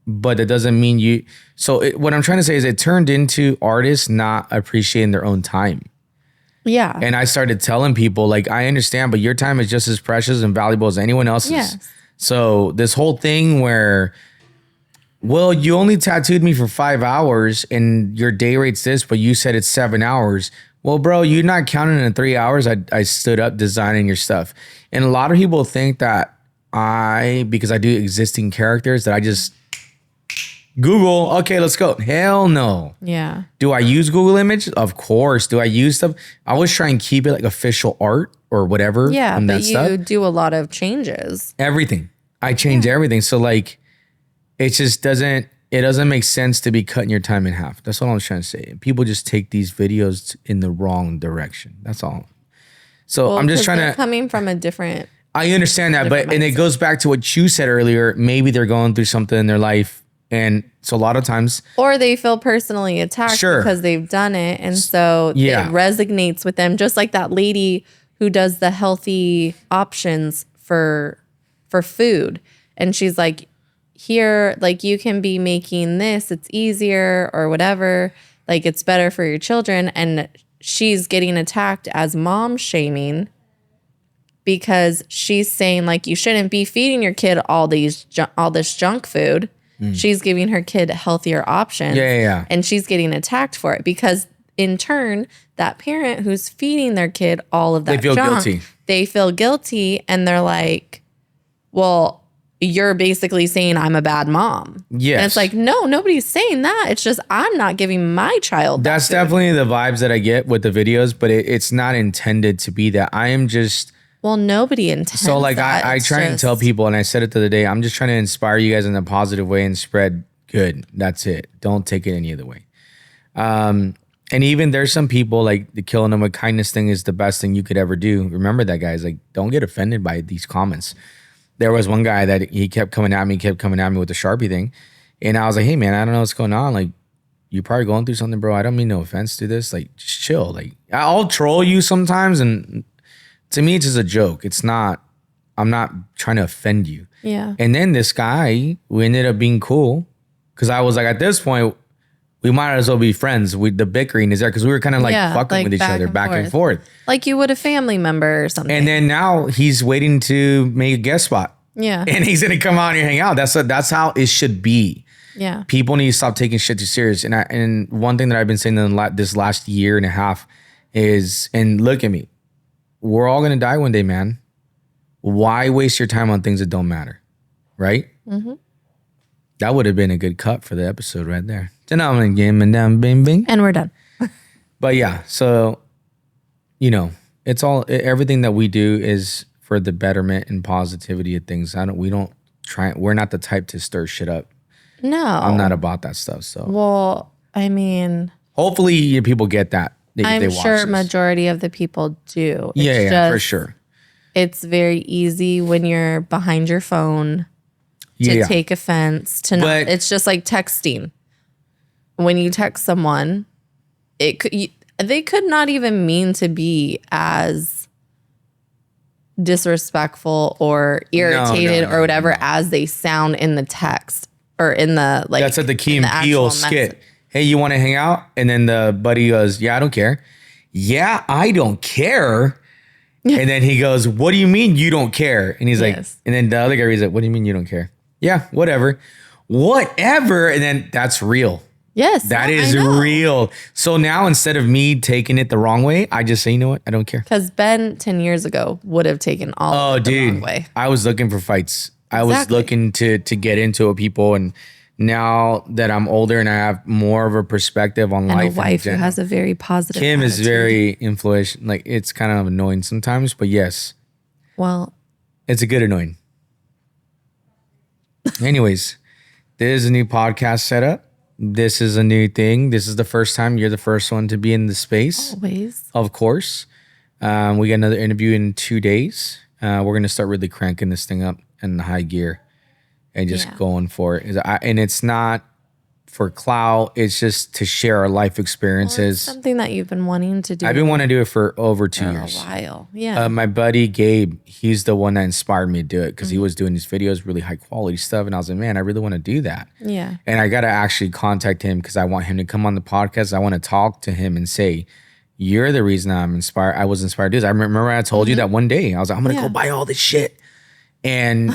but it doesn't mean you. So what I'm trying to say is it turned into artists not appreciating their own time. Yeah. And I started telling people like, I understand, but your time is just as precious and valuable as anyone else's. Yes. So this whole thing where, well, you only tattooed me for 5 hours and your day rate's this, but you said it's 7 hours. Well, bro, you're not counting in 3 hours. I stood up designing your stuff. And a lot of people think that because I do existing characters, that I just Google, okay, let's go. Hell no. Yeah. Do I use Google Image? Of course. Do I use stuff? I always try and keep it like official art or whatever. Yeah, on but that stuff. you do a lot of changes. Everything. I change everything. So like, it just doesn't make sense to be cutting your time in half. That's all I'm trying to say. People just take these videos in the wrong direction. That's all. So I'm just trying to coming from a different. I understand that, but and it goes back to what you said earlier. Maybe they're going through something in their life, and so a lot of times, or they feel personally attacked because they've done it, and so it resonates with them. Just like that lady who does the healthy options for food, and she's like, here, like you can be making this, it's easier or whatever, like it's better for your children, and she's getting attacked as mom shaming because she's saying like you shouldn't be feeding your kid all this junk food. She's giving her kid healthier options. Yeah. And she's getting attacked for it because in turn, that parent who's feeding their kid all of that junk, they feel guilty and they're like, well, you're basically saying I'm a bad mom. Yes. And it's like, no, nobody's saying that. It's just I'm not giving my child That's definitely the vibes that I get with the videos, but it's not intended to be that. I am just... Well, nobody intends So like I try and tell people, and I said it the other day, I'm just trying to inspire you guys in a positive way and spread good. That's it. Don't take it any other way. And even there's some people like the killing them with kindness thing is the best thing you could ever do. Remember that, guys. Like, don't get offended by these comments. There was one guy that he kept coming at me with the Sharpie thing. And I was like, hey man, I don't know what's going on. Like, you're probably going through something, bro. I don't mean no offense to this. Like, just chill. Like, I'll troll you sometimes, and to me, it's just a joke. It's not, I'm not trying to offend you. Yeah. And then this guy, we ended up being cool. Cause I was like, at this point, we might as well be friends. The bickering is there because we were kind of like fucking with each other back and forth. Like you would a family member or something. And then now he's waiting to make a guest spot. Yeah. And he's going to come out and hang out. That's how it should be. Yeah. People need to stop taking shit too serious. And one thing that I've been saying in this last year and a half is, and look at me, we're all going to die one day, man. Why waste your time on things that don't matter? Right? Mm-hmm. That would have been a good cut for the episode right there. And we're done. But yeah, so, it's all, everything that we do is for the betterment and positivity of things. We're not the type to stir shit up. No. I'm not about that stuff. So, well, I mean, hopefully people get that. I'm sure majority of the people do. Yeah, for sure. It's very easy when you're behind your phone to take offense to not. It's just like texting. When you text someone, they could not even mean to be as disrespectful or irritated or whatever as they sound in the text or in the like. That's at the Key and Peele skit. Hey, you want to hang out? And then the buddy goes, yeah, I don't care. Yeah, I don't care. And then he goes, what do you mean you don't care? And he's like, and then the other guy is like, what do you mean you don't care? Yeah, whatever. Whatever. And then that's real. Yes. That is real. So now instead of me taking it the wrong way, I just say, you know what? I don't care. Because Ben 10 years ago would have taken all of it the wrong way. I was looking for fights. I was looking to get into it with people, and now that I'm older and I have more of a perspective on life. And a wife who has a very positive Kim attitude. is very influential. Like, it's kind of annoying sometimes, but yes. Well. It's a good annoying. Anyways, this is a new podcast setup. This is a new thing. This is the first time. You're the first one to be in the space. Always. Of course. We got another interview in 2 days. We're going to start really cranking this thing up in the high gear and just going for it. And it's not for clout. It's just to share our life experiences. Well, it's something that you've been wanting to do. I've been wanting to do it for over 2 years. A while. Yeah. My buddy Gabe, he's the one that inspired me to do it because he was doing these videos, really high quality stuff. And I was like, man, I really want to do that. Yeah. And I got to actually contact him because I want him to come on the podcast. I want to talk to him and say, you're the reason I'm inspired. I was inspired to do this. I remember I told you that one day. I was like, I'm going to go buy all this shit. And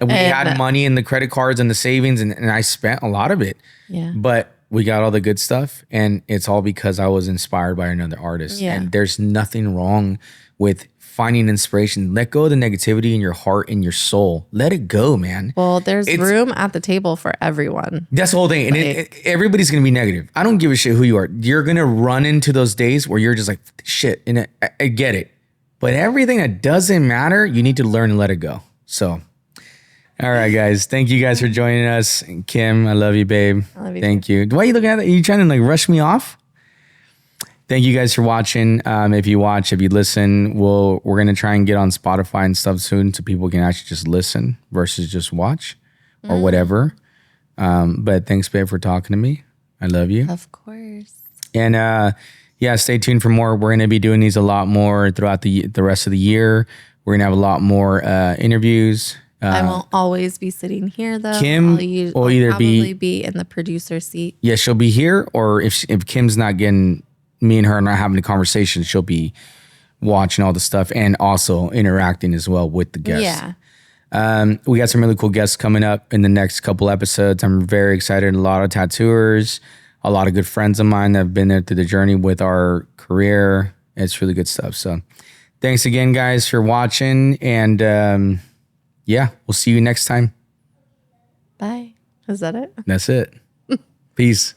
we had money in the credit cards and the savings, and I spent a lot of it. Yeah. But we got all the good stuff, and it's all because I was inspired by another artist. Yeah. And there's nothing wrong with finding inspiration. Let go of the negativity in your heart and your soul. Let it go, man. Well, there's room at the table for everyone. That's the whole thing. And everybody's going to be negative. I don't give a shit who you are. You're going to run into those days where you're just like, shit. And I get it. But everything that doesn't matter, you need to learn and let it go. So, all right, guys. Thank you guys for joining us. And Kim, I love you, babe. I love you. Thank you. Why are you looking at that? Are you trying to like rush me off? Thank you guys for watching. If you watch, if you listen, we're going to try and get on Spotify and stuff soon so people can actually just listen versus just watch or whatever. But thanks, babe, for talking to me. I love you. Of course. And yeah, stay tuned for more. We're going to be doing these a lot more throughout the rest of the year. We're going to have a lot more interviews. I won't always be sitting here, though. Kim will either probably be in the producer seat. Yeah, she'll be here, or if Kim's not getting... me and her are not having a conversation, she'll be watching all the stuff and also interacting as well with the guests. Yeah. We got some really cool guests coming up in the next couple episodes. I'm very excited. A lot of tattooers, a lot of good friends of mine that have been there through the journey with our career. It's really good stuff. So thanks again, guys, for watching. And yeah, we'll see you next time. Bye. Is that it? That's it. Peace.